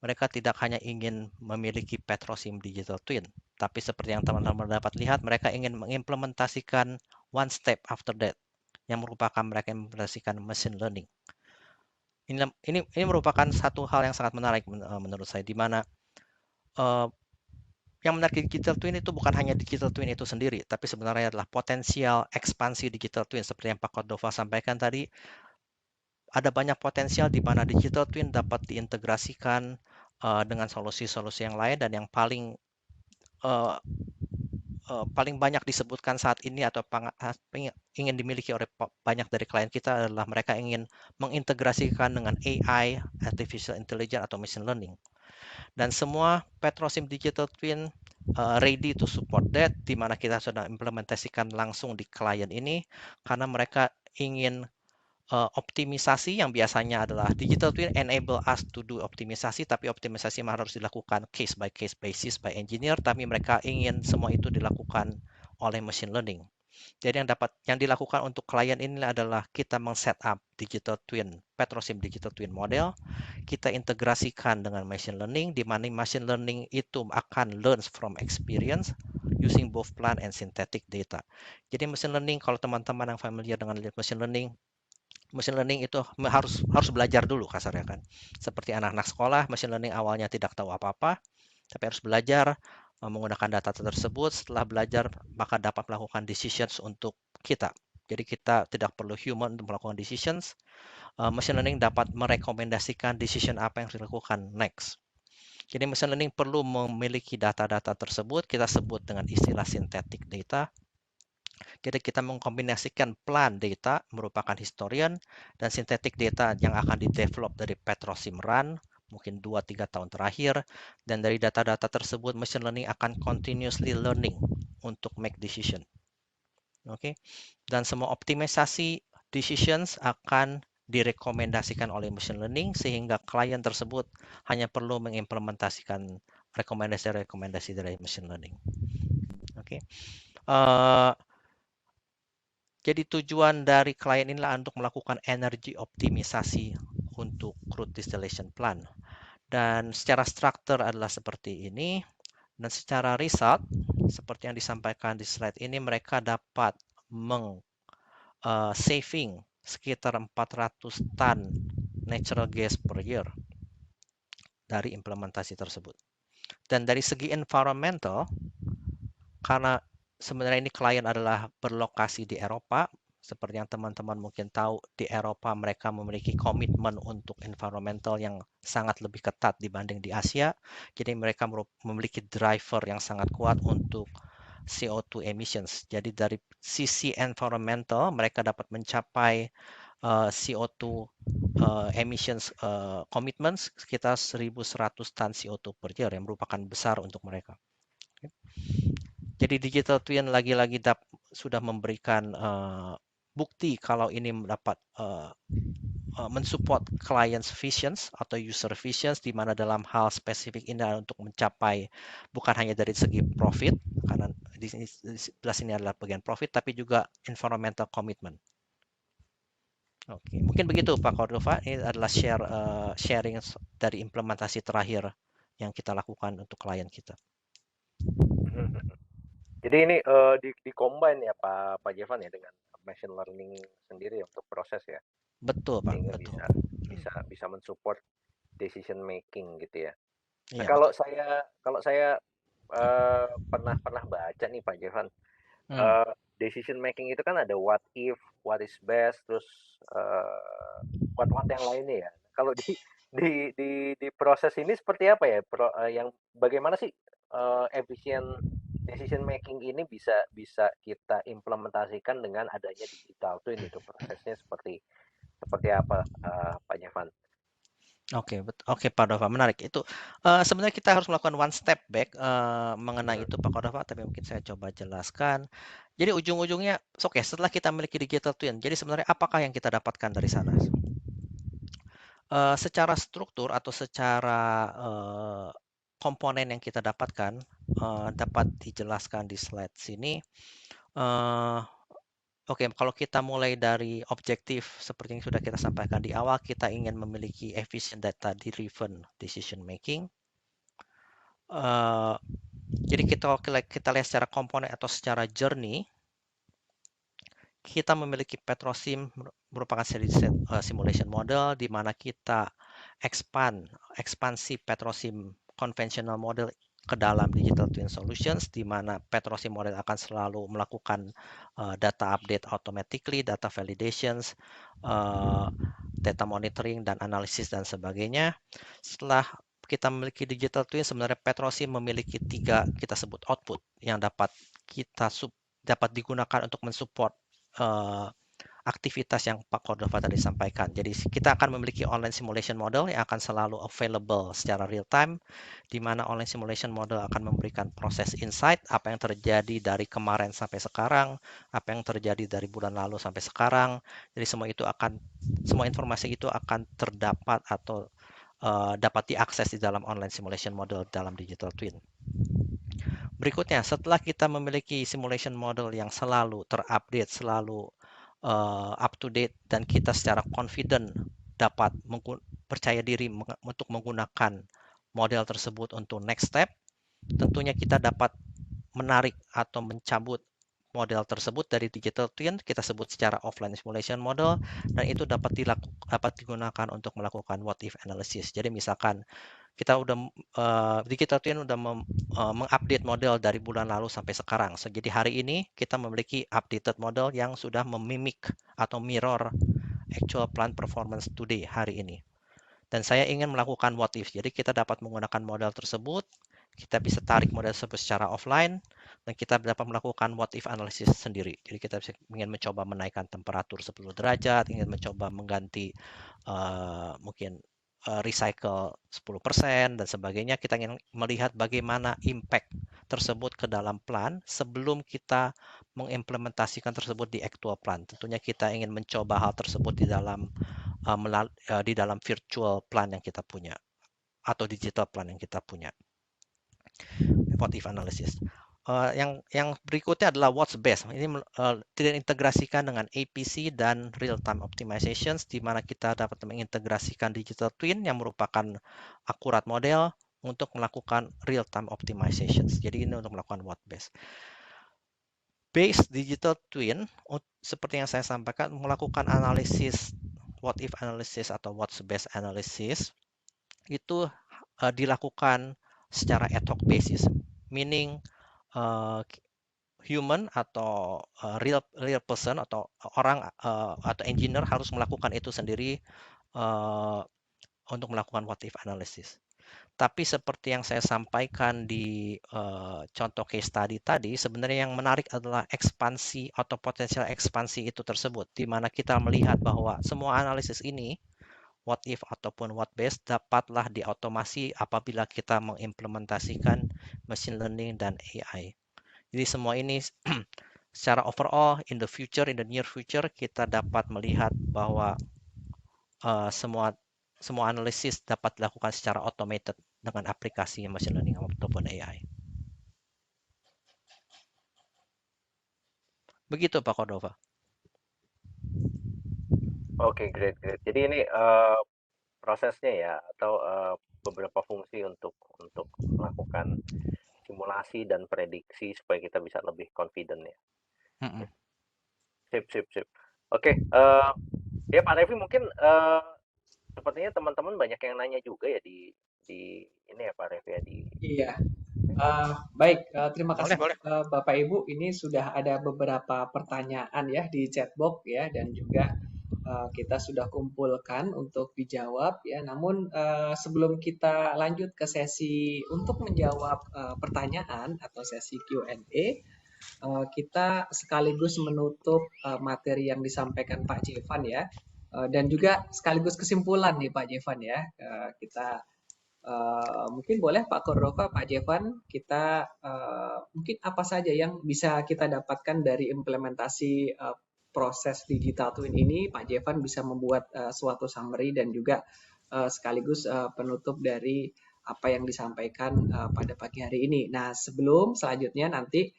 Mereka tidak hanya ingin memiliki Petrosim Digital Twin, tapi seperti yang teman-teman dapat lihat, mereka ingin mengimplementasikan one step after that, yang merupakan mereka implementasikan machine learning. Ini merupakan satu hal yang sangat menarik menurut saya, di mana yang menarik digital twin itu bukan hanya digital twin itu sendiri, tapi sebenarnya adalah potensial ekspansi digital twin. Seperti yang Pak Cordova sampaikan tadi, ada banyak potensial di mana digital twin dapat diintegrasikan dengan solusi-solusi yang lain, dan yang paling banyak disebutkan saat ini atau ingin dimiliki oleh banyak dari klien kita adalah mereka ingin mengintegrasikan dengan AI, artificial intelligence atau machine learning. Dan semua Petrosim Digital Twin ready to support that, di mana kita sudah implementasikan langsung di klien ini, karena mereka ingin optimisasi yang biasanya adalah Digital Twin enable us to do optimisasi, tapi optimisasi harus dilakukan case by case basis by engineer, tapi mereka ingin semua itu dilakukan oleh machine learning. Jadi yang dilakukan untuk klien ini adalah kita meng-setup Digital Twin, Petrosim Digital Twin model, kita integrasikan dengan machine learning, di mana machine learning itu akan learn from experience using both plant and synthetic data. Jadi machine learning, kalau teman-teman yang familiar dengan machine learning itu harus belajar dulu kasarnya kan. Seperti anak-anak sekolah, machine learning awalnya tidak tahu apa-apa, tapi harus belajar menggunakan data tersebut. Setelah belajar, maka dapat melakukan decisions untuk kita. Jadi kita tidak perlu human untuk melakukan decisions. Machine learning dapat merekomendasikan decision apa yang harus dilakukan next. Jadi machine learning perlu memiliki data-data tersebut, kita sebut dengan istilah synthetic data. Jadi kita mengkombinasikan plant data merupakan historian dan synthetic data yang akan di-develop dari Petrosim Run mungkin 2-3 tahun terakhir, dan dari data-data tersebut machine learning akan continuously learning untuk make decision. Oke. Dan semua optimisasi decisions akan direkomendasikan oleh machine learning, sehingga klien tersebut hanya perlu mengimplementasikan rekomendasi-rekomendasi dari machine learning. Oke. Jadi tujuan dari klien inilah untuk melakukan energy optimisasi untuk crude distillation plant. Dan secara struktur adalah seperti ini. Dan secara result, seperti yang disampaikan di slide ini, mereka dapat saving sekitar 400 ton natural gas per year dari implementasi tersebut. Dan dari segi environmental, karena sebenarnya ini klien adalah berlokasi di Eropa, seperti yang teman-teman mungkin tahu, di Eropa mereka memiliki komitmen untuk environmental yang sangat lebih ketat dibanding di Asia. Jadi mereka memiliki driver yang sangat kuat untuk CO2 emissions. Jadi dari sisi environmental mereka dapat mencapai CO2 emissions commitments sekitar 1.100 ton CO2 per year, yang merupakan besar untuk mereka. Jadi Digital Twin lagi-lagi sudah memberikan bukti kalau ini dapat mensupport clients visions atau user visions, di mana dalam hal spesifik ini untuk mencapai bukan hanya dari segi profit, karena di sebelah sini adalah bagian profit, tapi juga environmental commitment. Oke, mungkin begitu Pak Cordova. Ini adalah sharing dari implementasi terakhir yang kita lakukan untuk klien kita. Jadi ini di combine ya Pak Jevan ya dengan machine learning sendiri untuk proses ya. Betul Pak. Sehingga betul. bisa mensupport decision making gitu ya. Nah, Iya, kalau saya pernah baca nih Pak Jevan, decision making itu kan ada what if, what is best, terus what yang lainnya ya. Kalau di proses ini seperti apa ya? Yang bagaimana sih efisien decision making ini bisa kita implementasikan dengan adanya digital twin itu, prosesnya seperti apa Pak Jevan? Oke, Pak Dova, menarik. Itu sebenarnya kita harus melakukan one step back mengenai itu Pak Dova, tapi mungkin saya coba jelaskan. Jadi ujung-ujungnya, oke, setelah kita memiliki digital twin, jadi sebenarnya apakah yang kita dapatkan dari sana? Secara struktur atau secara komponen yang kita dapatkan dapat dijelaskan di slide sini. Oke, kalau kita mulai dari objektif seperti yang sudah kita sampaikan di awal, kita ingin memiliki efficient data-driven decision making. Jadi kita lihat secara komponen atau secara journey, kita memiliki Petrosim merupakan simulation model di mana kita ekspansi Petrosim conventional model ke dalam digital twin solutions, di mana Petrosim model akan selalu melakukan data update automatically, data validations, data monitoring dan analisis dan sebagainya. Setelah kita memiliki digital twin, sebenarnya Petrosim memiliki 3 kita sebut output yang dapat digunakan untuk mensupport aktivitas yang Pak Cordova tadi sampaikan. Jadi kita akan memiliki online simulation model yang akan selalu available secara real time, di mana online simulation model akan memberikan proses insight, apa yang terjadi dari kemarin sampai sekarang, apa yang terjadi dari bulan lalu sampai sekarang. Jadi semua informasi itu akan terdapat atau dapat diakses di dalam online simulation model dalam digital twin. Berikutnya, setelah kita memiliki simulation model yang selalu terupdate, selalu up to date, dan kita secara confident dapat percaya diri untuk menggunakan model tersebut untuk next step, tentunya kita dapat menarik atau mencabut model tersebut dari digital twin, kita sebut secara offline simulation model, dan itu dapat digunakan untuk melakukan what if analysis. Jadi misalkan kita udah digital twin udah mengupdate model dari bulan lalu sampai sekarang. So, jadi hari ini kita memiliki updated model yang sudah memimik atau mirror actual plant performance today, hari ini. Dan saya ingin melakukan what if. Jadi kita dapat menggunakan model tersebut, kita bisa tarik model tersebut secara offline, dan kita dapat melakukan what if analysis sendiri. Jadi kita ingin mencoba menaikkan temperatur 10 derajat, ingin mencoba mengganti mungkin recycle 10% dan sebagainya. Kita ingin melihat bagaimana impact tersebut ke dalam plan sebelum kita mengimplementasikan tersebut di actual plan. Tentunya kita ingin mencoba hal tersebut di dalam virtual plan yang kita punya atau digital plan yang kita punya. What if analysis. Yang berikutnya adalah what's best. Ini terintegrasikan dengan APC dan real time optimizations, di mana kita dapat mengintegrasikan digital twin yang merupakan akurat model untuk melakukan real time optimizations. Jadi ini untuk melakukan what best. Base digital twin, seperti yang saya sampaikan, melakukan analisis what if analysis atau what's best analysis itu dilakukan secara ad hoc basis, meaning human atau real person atau orang atau engineer harus melakukan itu sendiri untuk melakukan what if analysis. Tapi seperti yang saya sampaikan di contoh case study tadi, sebenarnya yang menarik adalah ekspansi atau potensial ekspansi itu tersebut, di mana kita melihat bahwa semua analisis ini, what if ataupun what best, dapatlah diotomasi apabila kita mengimplementasikan machine learning dan AI. Jadi semua ini secara overall in the near future, kita dapat melihat bahwa semua analisis dapat dilakukan secara automated dengan aplikasi machine learning ataupun AI. Begitu Pak Cordova. Oke, great. Jadi ini prosesnya ya, atau beberapa fungsi untuk melakukan simulasi dan prediksi supaya kita bisa lebih confident ya. Sip. Oke, ya Pak Revi, mungkin sepertinya teman-teman banyak yang nanya juga ya di ini ya Pak Revi ya di. Iya. Baik, terima kasih Bapak Ibu. Ini sudah ada beberapa pertanyaan ya di chatbox ya, dan juga kita sudah kumpulkan untuk dijawab ya. Namun sebelum kita lanjut ke sesi untuk menjawab pertanyaan atau sesi Q&A, kita sekaligus menutup materi yang disampaikan Pak Jevan ya, dan juga sekaligus kesimpulan nih Pak Jevan ya. Kita mungkin boleh Pak Cordova, Pak Jevan, kita mungkin apa saja yang bisa kita dapatkan dari implementasi proses digital twin ini. Pak Jevan bisa membuat suatu summary dan juga sekaligus penutup dari apa yang disampaikan pada pagi hari ini. Nah, sebelum selanjutnya nanti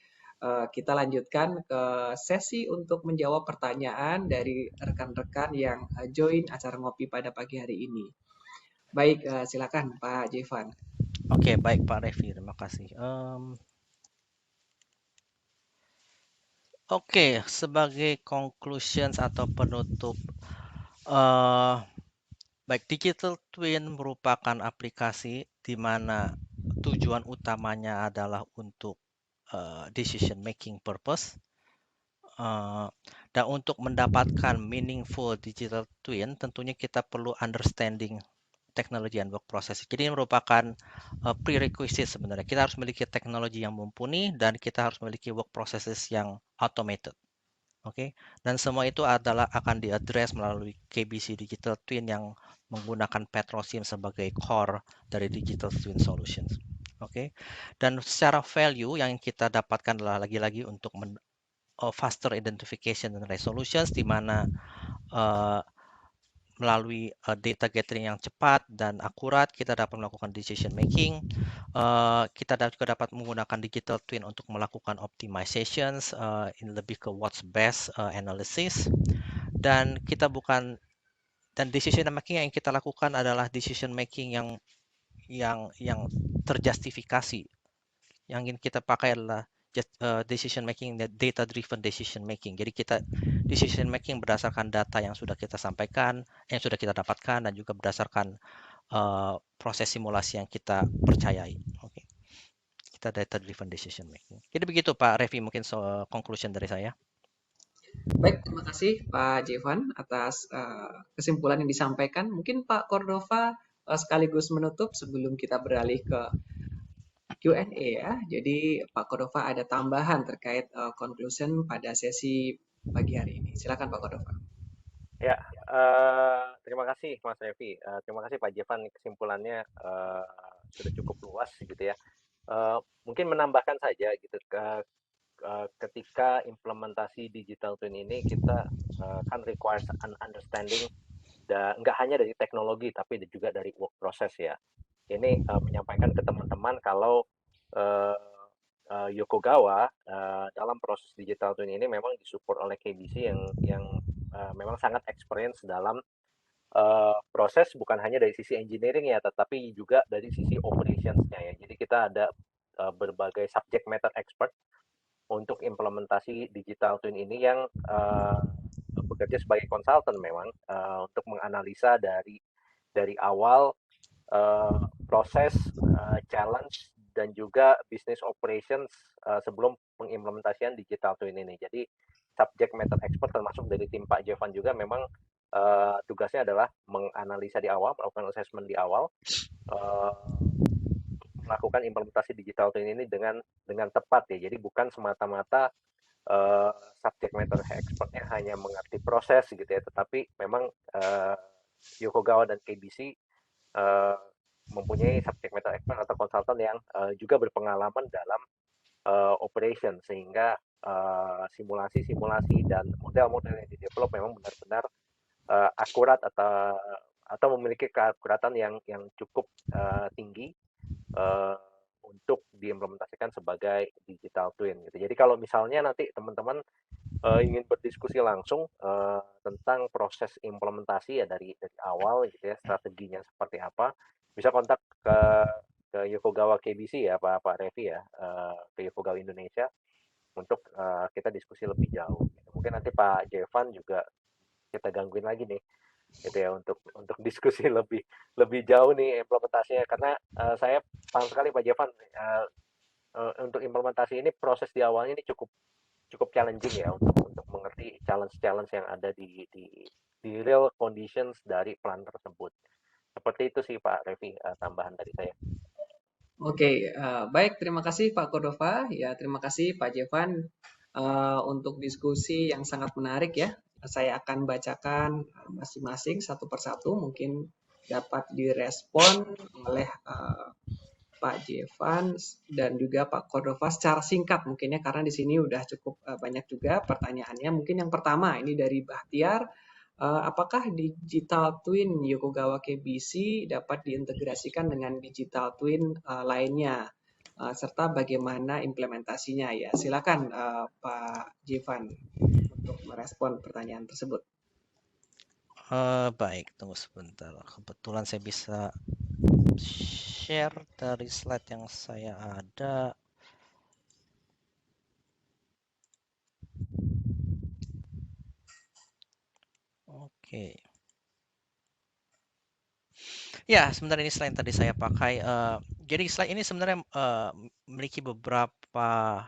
kita lanjutkan ke sesi untuk menjawab pertanyaan dari rekan-rekan yang join acara ngopi pada pagi hari ini. Baik, silakan Pak Jevan. Oke, baik Pak Revi, terima kasih. Oke, sebagai conclusions atau penutup, baik digital twin merupakan aplikasi di mana tujuan utamanya adalah untuk decision making purpose. Dan untuk mendapatkan meaningful digital twin, tentunya kita perlu understanding teknologi and work process. Jadi ini merupakan prerequisite sebenarnya. Kita harus memiliki teknologi yang mumpuni dan kita harus memiliki work processes yang automated. Oke, dan semua itu adalah akan diaddress melalui KBC Digital Twin yang menggunakan Petrosim sebagai core dari Digital Twin Solutions. Oke, dan secara value yang kita dapatkan adalah lagi-lagi untuk faster identification and resolutions, di mana melalui data gathering yang cepat dan akurat kita dapat melakukan decision making. Kita juga dapat menggunakan digital twin untuk melakukan optimizations, ini lebih ke what's best analysis, dan decision making yang kita lakukan adalah decision making yang terjustifikasi. Yang ingin kita pakai adalah decision making, data driven decision making. Jadi kita decision making berdasarkan data yang sudah kita sampaikan, yang sudah kita dapatkan, dan juga berdasarkan proses simulasi yang kita percayai. Oke, kita data driven decision making. Jadi begitu Pak Revi, mungkin conclusion dari saya. Baik, terima kasih Pak Jevan atas kesimpulan yang disampaikan. Mungkin Pak Cordova sekaligus menutup sebelum kita beralih ke Q&A ya. Jadi Pak Cordova ada tambahan terkait conclusion pada sesi pagi hari ini. Silakan Pak Cordova. Ya, terima kasih Mas Revi. Terima kasih Pak Jevan, kesimpulannya sudah cukup luas gitu ya. Mungkin menambahkan saja gitu, ketika implementasi digital twin ini kita kan requires an understanding nggak hanya dari teknologi tapi juga dari work process ya. Ini menyampaikan ke teman-teman kalau Yokogawa dalam proses digital twin ini memang disupport oleh KBC yang memang sangat experience dalam proses, bukan hanya dari sisi engineering ya, tetapi juga dari sisi operations-nya ya. Jadi kita ada berbagai subject matter expert untuk implementasi digital twin ini yang bekerja sebagai konsultan memang untuk menganalisa dari awal proses, challenge, dan juga business operations sebelum pengimplementasian digital twin ini. Jadi subject matter expert termasuk dari tim Pak Jevan juga memang tugasnya adalah menganalisa di awal, melakukan assessment di awal, melakukan implementasi digital twin ini dengan tepat ya. Jadi bukan semata-mata subject matter expertnya hanya mengerti proses gitu ya, tetapi memang Yokogawa dan KBC mempunyai subject matter expert atau konsultan yang juga berpengalaman dalam operation, sehingga simulasi-simulasi dan model-model yang di-develop memang benar-benar akurat atau memiliki keakuratan yang cukup tinggi untuk diimplementasikan sebagai digital twin gitu. Jadi kalau misalnya nanti teman-teman ingin berdiskusi langsung tentang proses implementasi ya dari awal gitu ya, strateginya seperti apa, bisa kontak ke Yokogawa KBC ya Pak Revi ya, ke Yokogawa Indonesia untuk kita diskusi lebih jauh. Mungkin nanti Pak Jevan juga kita gangguin lagi nih gitu ya untuk diskusi lebih jauh nih implementasinya, karena saya paham sekali Pak Jevan untuk implementasi ini proses di awalnya ini cukup challenging ya untuk mengerti challenge yang ada di real conditions dari plan tersebut. Seperti itu sih Pak Revi, tambahan dari saya. Oke, baik, terima kasih Pak Cordova. Ya, terima kasih Pak Jevan untuk diskusi yang sangat menarik ya. Saya akan bacakan masing-masing satu persatu, mungkin dapat direspon oleh Pak Jevan dan juga Pak Cordova secara singkat mungkin ya, karena di sini udah cukup banyak juga pertanyaannya. Mungkin yang pertama ini dari Bahtiar, apakah digital twin Yokogawa KBC dapat diintegrasikan dengan digital twin lainnya? serta bagaimana implementasinya ya. Silakan Pak Jivan untuk merespon pertanyaan tersebut. Baik, tunggu sebentar. Kebetulan saya bisa share dari slide yang saya ada. Oke. Ya, sebenarnya ini slide yang tadi saya pakai. Jadi slide ini sebenarnya memiliki beberapa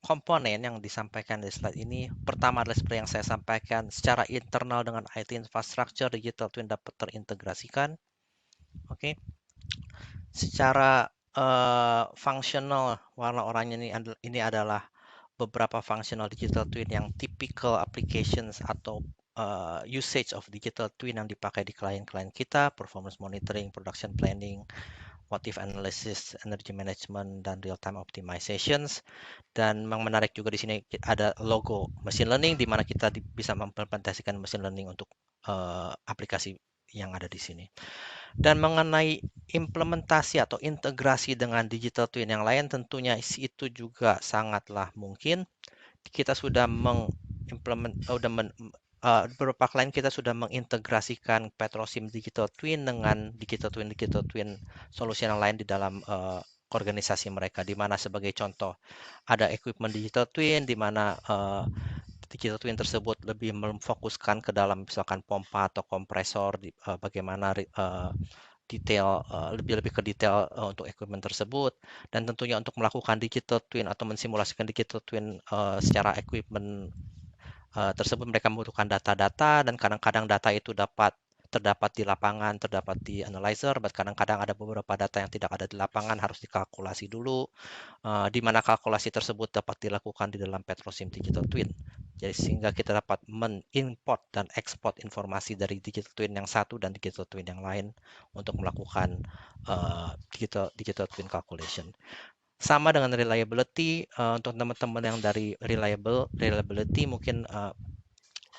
komponen yang disampaikan di slide ini. Pertama adalah seperti yang saya sampaikan, secara internal dengan IT infrastructure, digital twin dapat terintegrasikan. Oke. Secara fungsional, warna oranye ini adalah beberapa functional digital twin yang typical applications atau usage of digital twin yang dipakai di klien-klien kita, performance monitoring, production planning, motif analysis, energy management, dan real-time optimizations. Dan yang menarik juga di sini ada logo machine learning, di mana kita bisa mengimplementasikan machine learning untuk aplikasi yang ada di sini. Dan mengenai implementasi atau integrasi dengan digital twin yang lain, tentunya itu juga sangatlah mungkin. Kita sudah beberapa klien kita sudah mengintegrasikan Petrosim Digital Twin dengan digital twin solusi yang lain di dalam organisasi mereka, di mana sebagai contoh ada equipment digital twin di mana digital twin tersebut lebih memfokuskan ke dalam misalkan pompa atau kompresor, bagaimana detail lebih ke detail untuk equipment tersebut, dan tentunya untuk melakukan digital twin atau mensimulasikan digital twin secara equipment tersebut mereka membutuhkan data-data, dan kadang-kadang data itu terdapat di lapangan, terdapat di analyzer, kadang-kadang ada beberapa data yang tidak ada di lapangan, harus dikalkulasi dulu, di mana kalkulasi tersebut dapat dilakukan di dalam Petrosim Digital Twin. Jadi sehingga kita dapat men-import dan ekspor informasi dari digital twin yang satu dan digital twin yang lain untuk melakukan digital twin calculation. Sama dengan reliability, untuk teman-teman yang dari reliability mungkin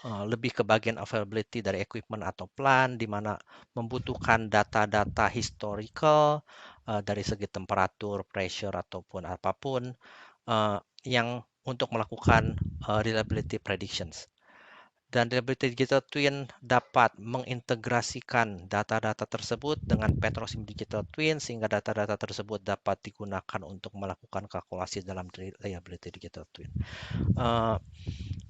lebih ke bagian availability dari equipment atau plant, di mana membutuhkan data-data historical dari segi temperatur, pressure, ataupun apapun yang untuk melakukan reliability predictions. Dan reliability digital twin dapat mengintegrasikan data-data tersebut dengan Petrosim Digital Twin, sehingga data-data tersebut dapat digunakan untuk melakukan kalkulasi dalam reliability digital twin.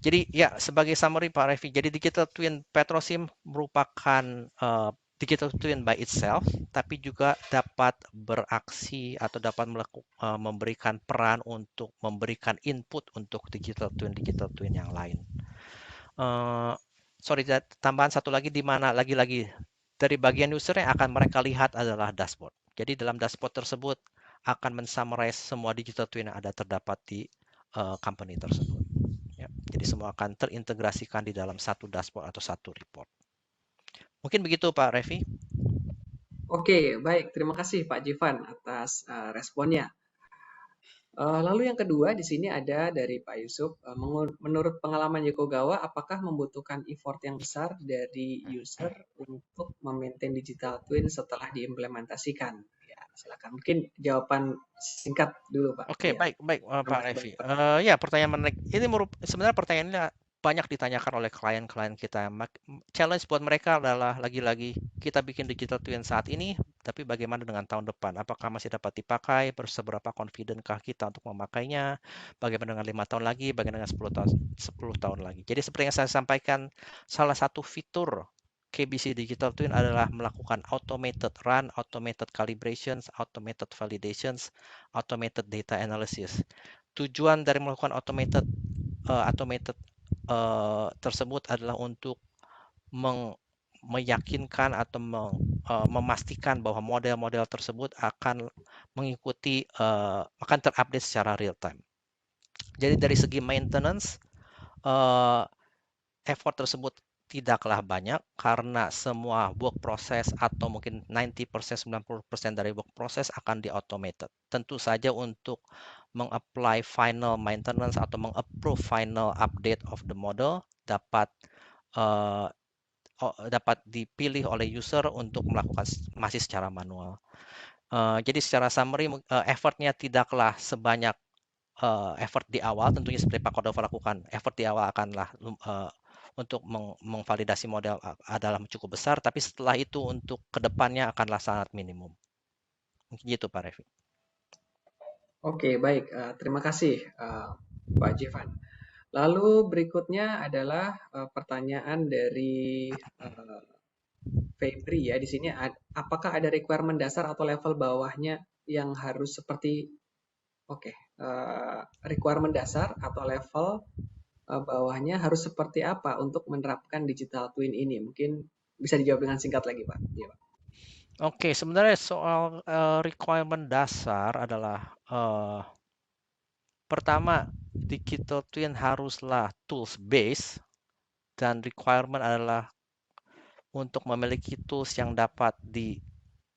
Jadi ya, sebagai summary Pak Revi, jadi digital twin Petrosim merupakan digital twin by itself, tapi juga dapat beraksi atau dapat memberikan peran untuk memberikan input untuk digital twin yang lain. Tambahan satu lagi, di mana lagi-lagi dari bagian user yang akan mereka lihat adalah dashboard. Jadi dalam dashboard tersebut akan men-summarize semua digital twin yang ada terdapat di company tersebut. Ya, jadi semua akan terintegrasikan di dalam satu dashboard atau satu report. Mungkin begitu Pak Revi. Oke, baik. Terima kasih Pak Jivan atas responnya. Lalu yang kedua di sini ada dari Pak Yusuf. Menurut pengalaman Yokogawa, apakah membutuhkan effort yang besar dari user untuk memaintain digital twin setelah diimplementasikan? Ya, silakan. Mungkin jawaban singkat dulu Pak. Oke, Ya. baik Pak Revi. Ya, pertanyaan menarik. Ini sebenarnya pertanyaannya banyak ditanyakan oleh klien-klien kita. Challenge buat mereka adalah lagi-lagi kita bikin digital twin saat ini, tapi bagaimana dengan tahun depan? Apakah masih dapat dipakai? Seberapa confident-kah kita untuk memakainya? Bagaimana dengan 5 tahun lagi? Bagaimana dengan 10 tahun lagi? Jadi seperti yang saya sampaikan, salah satu fitur KBC Digital Twin adalah melakukan automated run, automated calibrations, automated validations, automated data analysis. Tujuan dari melakukan automated tersebut adalah untuk meyakinkan atau memastikan bahwa model-model tersebut akan mengikuti akan terupdate secara real time. Jadi dari segi maintenance, effort tersebut tidaklah banyak karena semua work process atau mungkin 90%, 90% dari work process akan di-automated. Tentu saja untuk meng-apply final maintenance atau meng-approve final update of the model dapat dipilih oleh user untuk melakukan masih secara manual. Jadi secara summary, effortnya tidaklah sebanyak effort di awal, tentunya seperti Pak Cordova lakukan. Effort di awal akanlah untuk memvalidasi model adalah cukup besar, tapi setelah itu untuk kedepannya akanlah sangat minimum. Mungkin gitu Pak Revi. Oke, baik. Terima kasih, Pak Jevan. Lalu berikutnya adalah pertanyaan dari Febri ya. Di sini apakah ada requirement dasar atau level bawahnya yang harus seperti requirement dasar atau level bawahnya harus seperti apa untuk menerapkan digital twin ini? Mungkin bisa dijawab dengan singkat lagi, Pak. Iya, Pak. Oke, sebenarnya soal requirement dasar adalah pertama, digital twin haruslah tools based dan requirement adalah untuk memiliki tools yang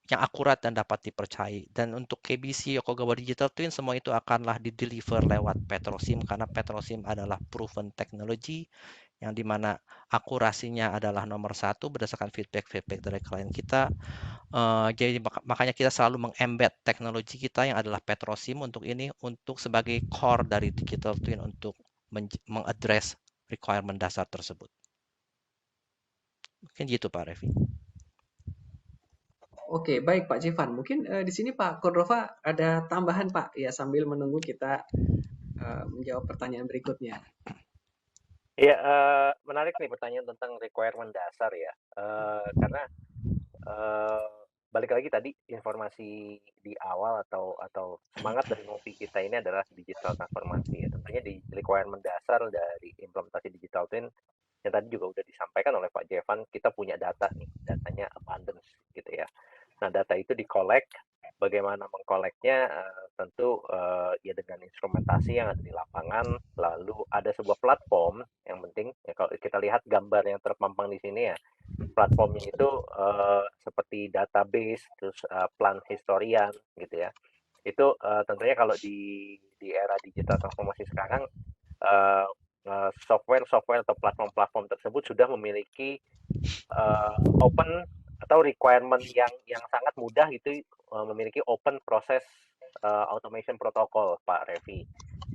yang akurat dan dapat dipercayai. Dan untuk KBC Yokogawa Digital Twin semua itu akanlah di-deliver lewat Petrosim karena Petrosim adalah proven technology yang dimana akurasinya adalah nomor 1 berdasarkan feedback dari klien kita. Jadi makanya kita selalu meng-embed teknologi kita yang adalah Petrosim untuk sebagai core dari Digital Twin untuk mengaddress requirement dasar tersebut. Mungkin gitu Pak Revi. Oke, baik Pak Jevan. Mungkin di sini Pak Cordova ada tambahan Pak, ya sambil menunggu kita menjawab pertanyaan berikutnya. Iya, menarik nih pertanyaan tentang requirement dasar ya, karena balik lagi tadi informasi di awal atau semangat dari ngopi kita ini adalah digital transformasi ya. Tentunya di requirement dasar dari implementasi digital twin yang tadi juga udah disampaikan oleh Pak Jevan, kita punya data nih, datanya abundance gitu ya. Nah, data itu di-collect, bagaimana meng-collect-nya tentu ya dengan instrumentasi yang ada di lapangan, lalu ada sebuah platform yang penting ya, kalau kita lihat gambar yang terpampang di sini ya, platformnya itu seperti database, terus plan historian gitu ya. Itu tentunya kalau di era digital transformasi sekarang software atau platform-platform tersebut sudah memiliki open atau requirement yang sangat mudah gitu, memiliki open proses automation protocol Pak Revi.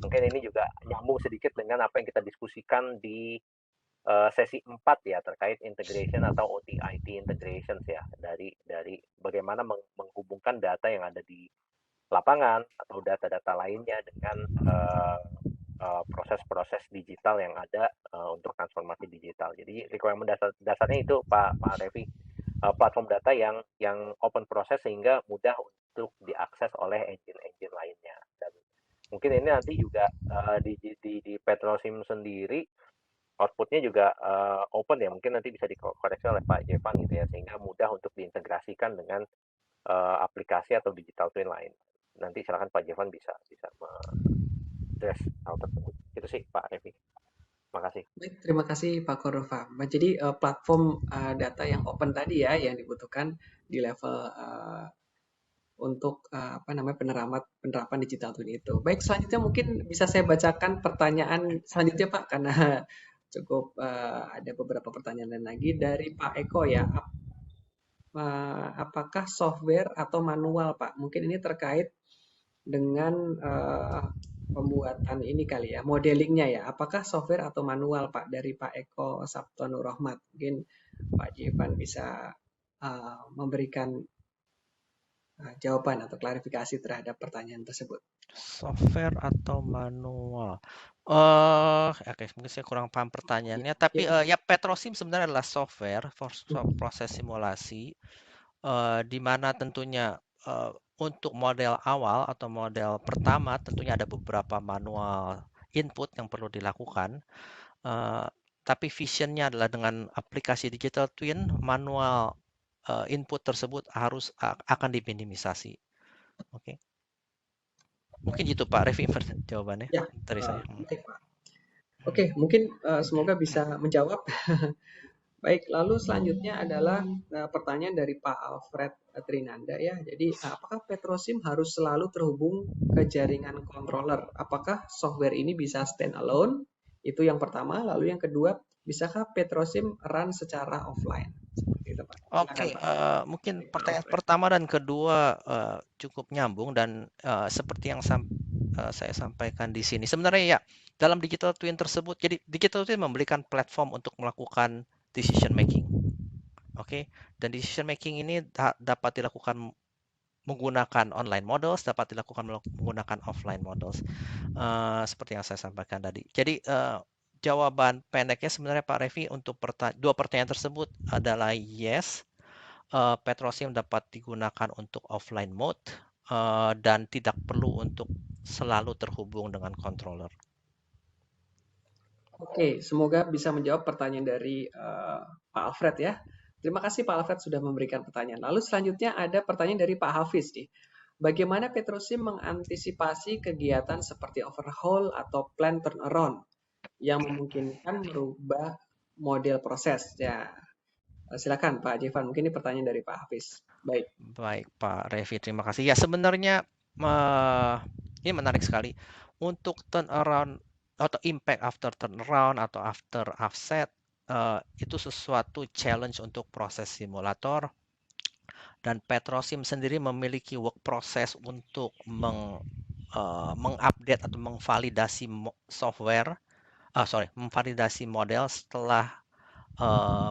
Mungkin ini juga nyambung sedikit dengan apa yang kita diskusikan di sesi 4 ya terkait integration atau OT/IT integrations ya, dari bagaimana menghubungkan data yang ada di lapangan atau data-data lainnya dengan proses-proses digital yang ada untuk transformasi digital. Jadi requirement dasarnya itu Pak Revi, platform data yang open proses sehingga mudah untuk diakses oleh engine-engine lainnya. Dan mungkin ini nanti juga di Petrosim sendiri outputnya juga open ya, mungkin nanti bisa dikoreksi oleh Pak Jevan gitu ya, sehingga mudah untuk diintegrasikan dengan aplikasi atau digital twin lain. Nanti silakan Pak Jevan bisa address hal tersebut. Itu sih Pak Revi. Makasih. Baik, terima kasih Pak Cordova. Jadi platform data yang open tadi ya yang dibutuhkan di level untuk penerapan digital twin itu. Baik, selanjutnya mungkin bisa saya bacakan pertanyaan selanjutnya Pak karena cukup ada beberapa pertanyaan lagi dari Pak Eko ya. Apakah software atau manual Pak? Mungkin ini terkait dengan pembuatan ini kali ya, modelingnya ya. Apakah software atau manual Pak dari Pak Eko Sabtono Rohmat? Mungkin Pak Jevan bisa memberikan jawaban atau klarifikasi terhadap pertanyaan tersebut. Software atau manual? Oke, mungkin saya kurang paham pertanyaannya. Tapi ya Petrosim sebenarnya adalah software proses simulasi, di mana tentunya untuk model awal atau model pertama tentunya ada beberapa manual input yang perlu dilakukan. Tapi visionnya adalah dengan aplikasi digital twin, manual input tersebut akan diminimisasi. Oke. Mungkin gitu Pak Revi jawabannya ya, dari saya. Oke, mungkin semoga bisa menjawab. Baik, lalu selanjutnya adalah pertanyaan dari Pak Alfred Trinanda ya. Jadi apakah Petrosim harus selalu terhubung ke jaringan controller? Apakah software ini bisa stand alone? Itu yang pertama. Lalu yang kedua, Bisakah Petrosim run secara offline? Seperti itu, Pak. Silakan, Oke, Pak. mungkin Dari Pak pertanyaan Alfred. pertama dan kedua cukup nyambung dan seperti yang saya sampaikan di sini. Sebenarnya ya, dalam digital twin tersebut, jadi digital twin memberikan platform untuk melakukan decision making. Oke, dan decision making ini dapat dilakukan menggunakan online models, dapat dilakukan menggunakan offline models. Seperti yang saya sampaikan tadi. Jadi jawaban pendeknya sebenarnya Pak Revi untuk dua pertanyaan tersebut adalah yes. Petrosim dapat digunakan untuk offline mode dan tidak perlu untuk selalu terhubung dengan controller. Oke, semoga bisa menjawab pertanyaan dari Pak Alfred ya. Terima kasih Pak Alfred sudah memberikan pertanyaan. Lalu selanjutnya ada pertanyaan dari Pak Hafiz nih. Bagaimana Petrosim mengantisipasi kegiatan seperti overhaul atau plant turnaround yang memungkinkan merubah model proses? Ya, silakan Pak Jevan. Mungkin ini pertanyaan dari Pak Hafiz. Baik. Baik Pak Revi, terima kasih. Ya sebenarnya ini menarik sekali. Untuk turnaround atau impact after turnaround atau after offset itu sesuatu challenge untuk proses simulator. Dan Petrosim sendiri memiliki work process untuk mengupdate atau memvalidasi memvalidasi model setelah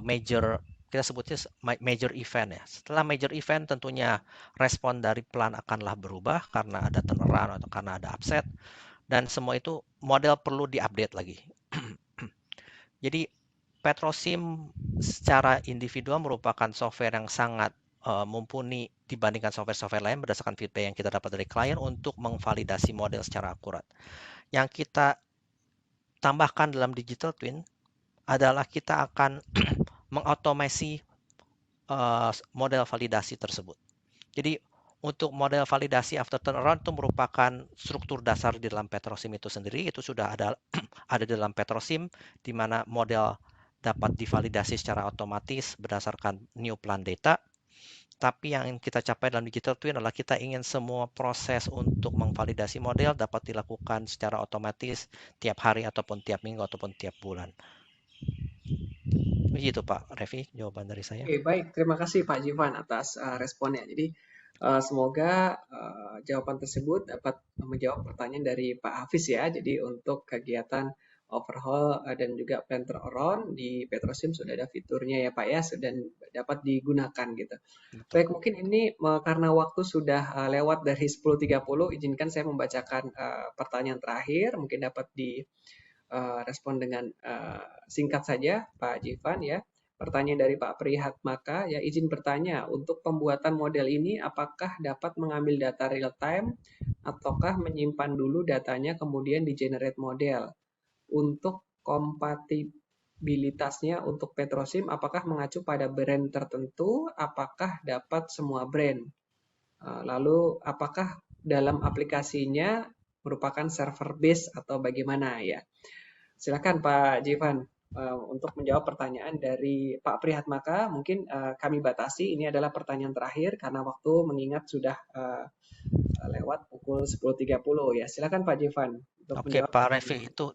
major, kita sebutnya major event ya. Setelah major event tentunya respon dari plan akanlah berubah karena ada turnaround atau karena ada upset, dan semua itu model perlu diupdate lagi. Jadi Petrosim secara individual merupakan software yang sangat mumpuni dibandingkan software-software lain berdasarkan feedback yang kita dapat dari klien untuk memvalidasi model secara akurat. Yang kita tambahkan dalam digital twin adalah kita akan mengotomasi model validasi tersebut. Jadi untuk model validasi after turnaround itu merupakan struktur dasar di dalam Petrosim itu sendiri. Itu sudah ada di dalam Petrosim, di mana model dapat divalidasi secara otomatis berdasarkan new plan data. Tapi yang kita capai dalam digital twin adalah kita ingin semua proses untuk memvalidasi model dapat dilakukan secara otomatis tiap hari ataupun tiap minggu ataupun tiap bulan. Begitu Pak Revi, jawaban dari saya. Oke, baik. Terima kasih Pak Jivan atas responnya. Jadi semoga jawaban tersebut dapat menjawab pertanyaan dari Pak Hafiz ya. Jadi untuk kegiatan overhaul dan juga plant turnaround di Petrosim sudah ada fiturnya ya Pak ya, dan dapat digunakan gitu. Betul. Baik, mungkin ini karena waktu sudah lewat dari 10.30, izinkan saya membacakan pertanyaan terakhir, mungkin dapat direspon dengan singkat saja Pak Jivan ya. Pertanyaan dari Pak Prihatmaka, ya izin bertanya, untuk pembuatan model ini apakah dapat mengambil data real time ataukah menyimpan dulu datanya kemudian di-generate model? Untuk kompatibilitasnya untuk Petrosim, apakah mengacu pada brand tertentu? Apakah dapat semua brand? Lalu apakah dalam aplikasinya merupakan server base atau bagaimana ya? Silakan Pak Jivan untuk menjawab pertanyaan dari Pak Prihatmaka. Mungkin kami batasi, ini adalah pertanyaan terakhir karena waktu mengingat sudah lewat pukul 10.30 ya. Silakan Pak Jivan untuk Oke, menjawab. Pak Revi, itu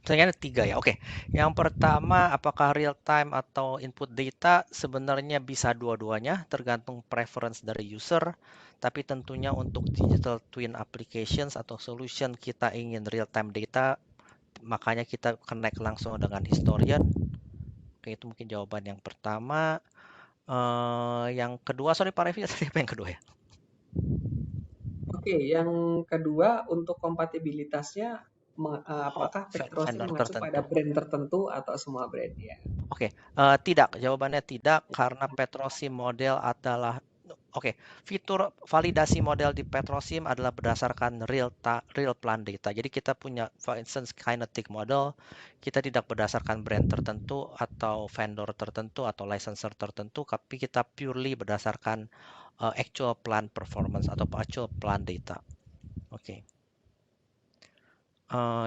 pertanyaan tiga ya. Oke, yang pertama apakah real time atau input data? Sebenarnya bisa dua-duanya, tergantung preference dari user. Tapi tentunya untuk digital twin applications atau solution kita ingin real time data, makanya kita connect langsung dengan historian. Oke, itu mungkin jawaban yang pertama. Yang kedua, sorry Pak Revi, apa yang kedua ya? Oke, yang kedua untuk kompatibilitasnya apakah Petrosim vendor mengacu tertentu. pada brand tertentu atau semua brand ya? Oke, tidak. Jawabannya tidak karena Petrosim model adalah fitur validasi model di Petrosim adalah berdasarkan real plan data. Jadi kita punya, for instance, kinetic model, kita tidak berdasarkan brand tertentu atau vendor tertentu atau licensor tertentu, tapi kita purely berdasarkan actual plan performance atau actual plan data. Oke.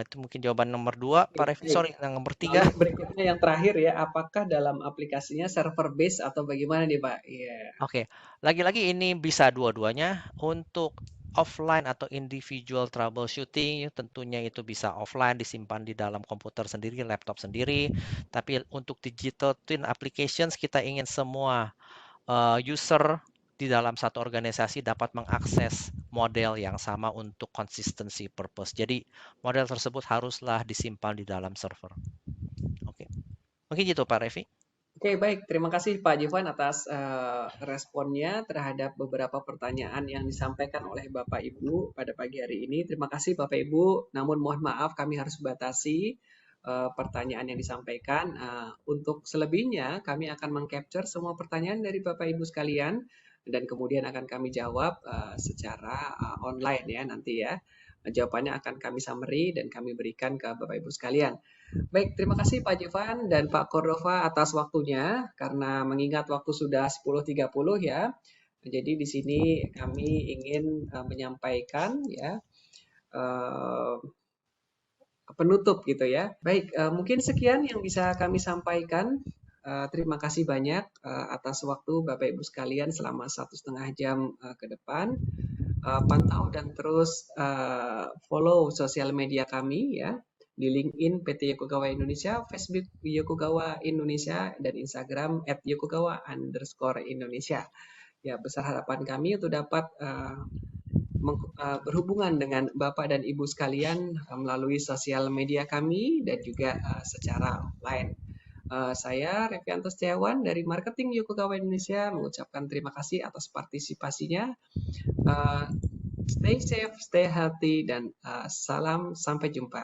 Itu mungkin jawaban nomor 2, Pak Revi. Sorry, yang nomor 3. Lalu berikutnya yang terakhir ya, apakah dalam aplikasinya server base atau bagaimana nih Pak? Iya. Oke, lagi-lagi ini bisa dua-duanya. Untuk offline atau individual troubleshooting, tentunya itu bisa offline disimpan di dalam komputer sendiri, laptop sendiri. Tapi untuk digital twin applications kita ingin semua user di dalam satu organisasi dapat mengakses model yang sama untuk consistency purpose. Jadi model tersebut haruslah disimpan di dalam server. Oke, mungkin gitu Pak Revi. Oke, baik. Terima kasih Pak Jivan atas responnya terhadap beberapa pertanyaan yang disampaikan oleh Bapak Ibu pada pagi hari ini. Terima kasih Bapak Ibu. Namun mohon maaf kami harus batasi pertanyaan yang disampaikan. Untuk selebihnya kami akan mengcapture semua pertanyaan dari Bapak Ibu sekalian dan kemudian akan kami jawab secara online ya nanti ya. Jawabannya akan kami summary dan kami berikan ke Bapak Ibu sekalian. Baik, terima kasih Pak Jivan dan Pak Cordova atas waktunya karena mengingat waktu sudah 10.30 ya. Jadi di sini kami ingin menyampaikan ya penutup gitu ya. Baik, mungkin sekian yang bisa kami sampaikan. Terima kasih banyak atas waktu Bapak Ibu sekalian selama 1,5 jam ke depan. Pantau dan terus follow sosial media kami ya di LinkedIn PT Yokogawa Indonesia, Facebook Yokogawa Indonesia, dan Instagram @yokogawa_Indonesia. Ya, besar harapan kami untuk dapat berhubungan dengan Bapak dan Ibu sekalian melalui sosial media kami dan juga secara online. Saya Revianto Setiawan dari Marketing Yokogawa Indonesia mengucapkan terima kasih atas partisipasinya. Stay safe, stay healthy, dan salam sampai jumpa.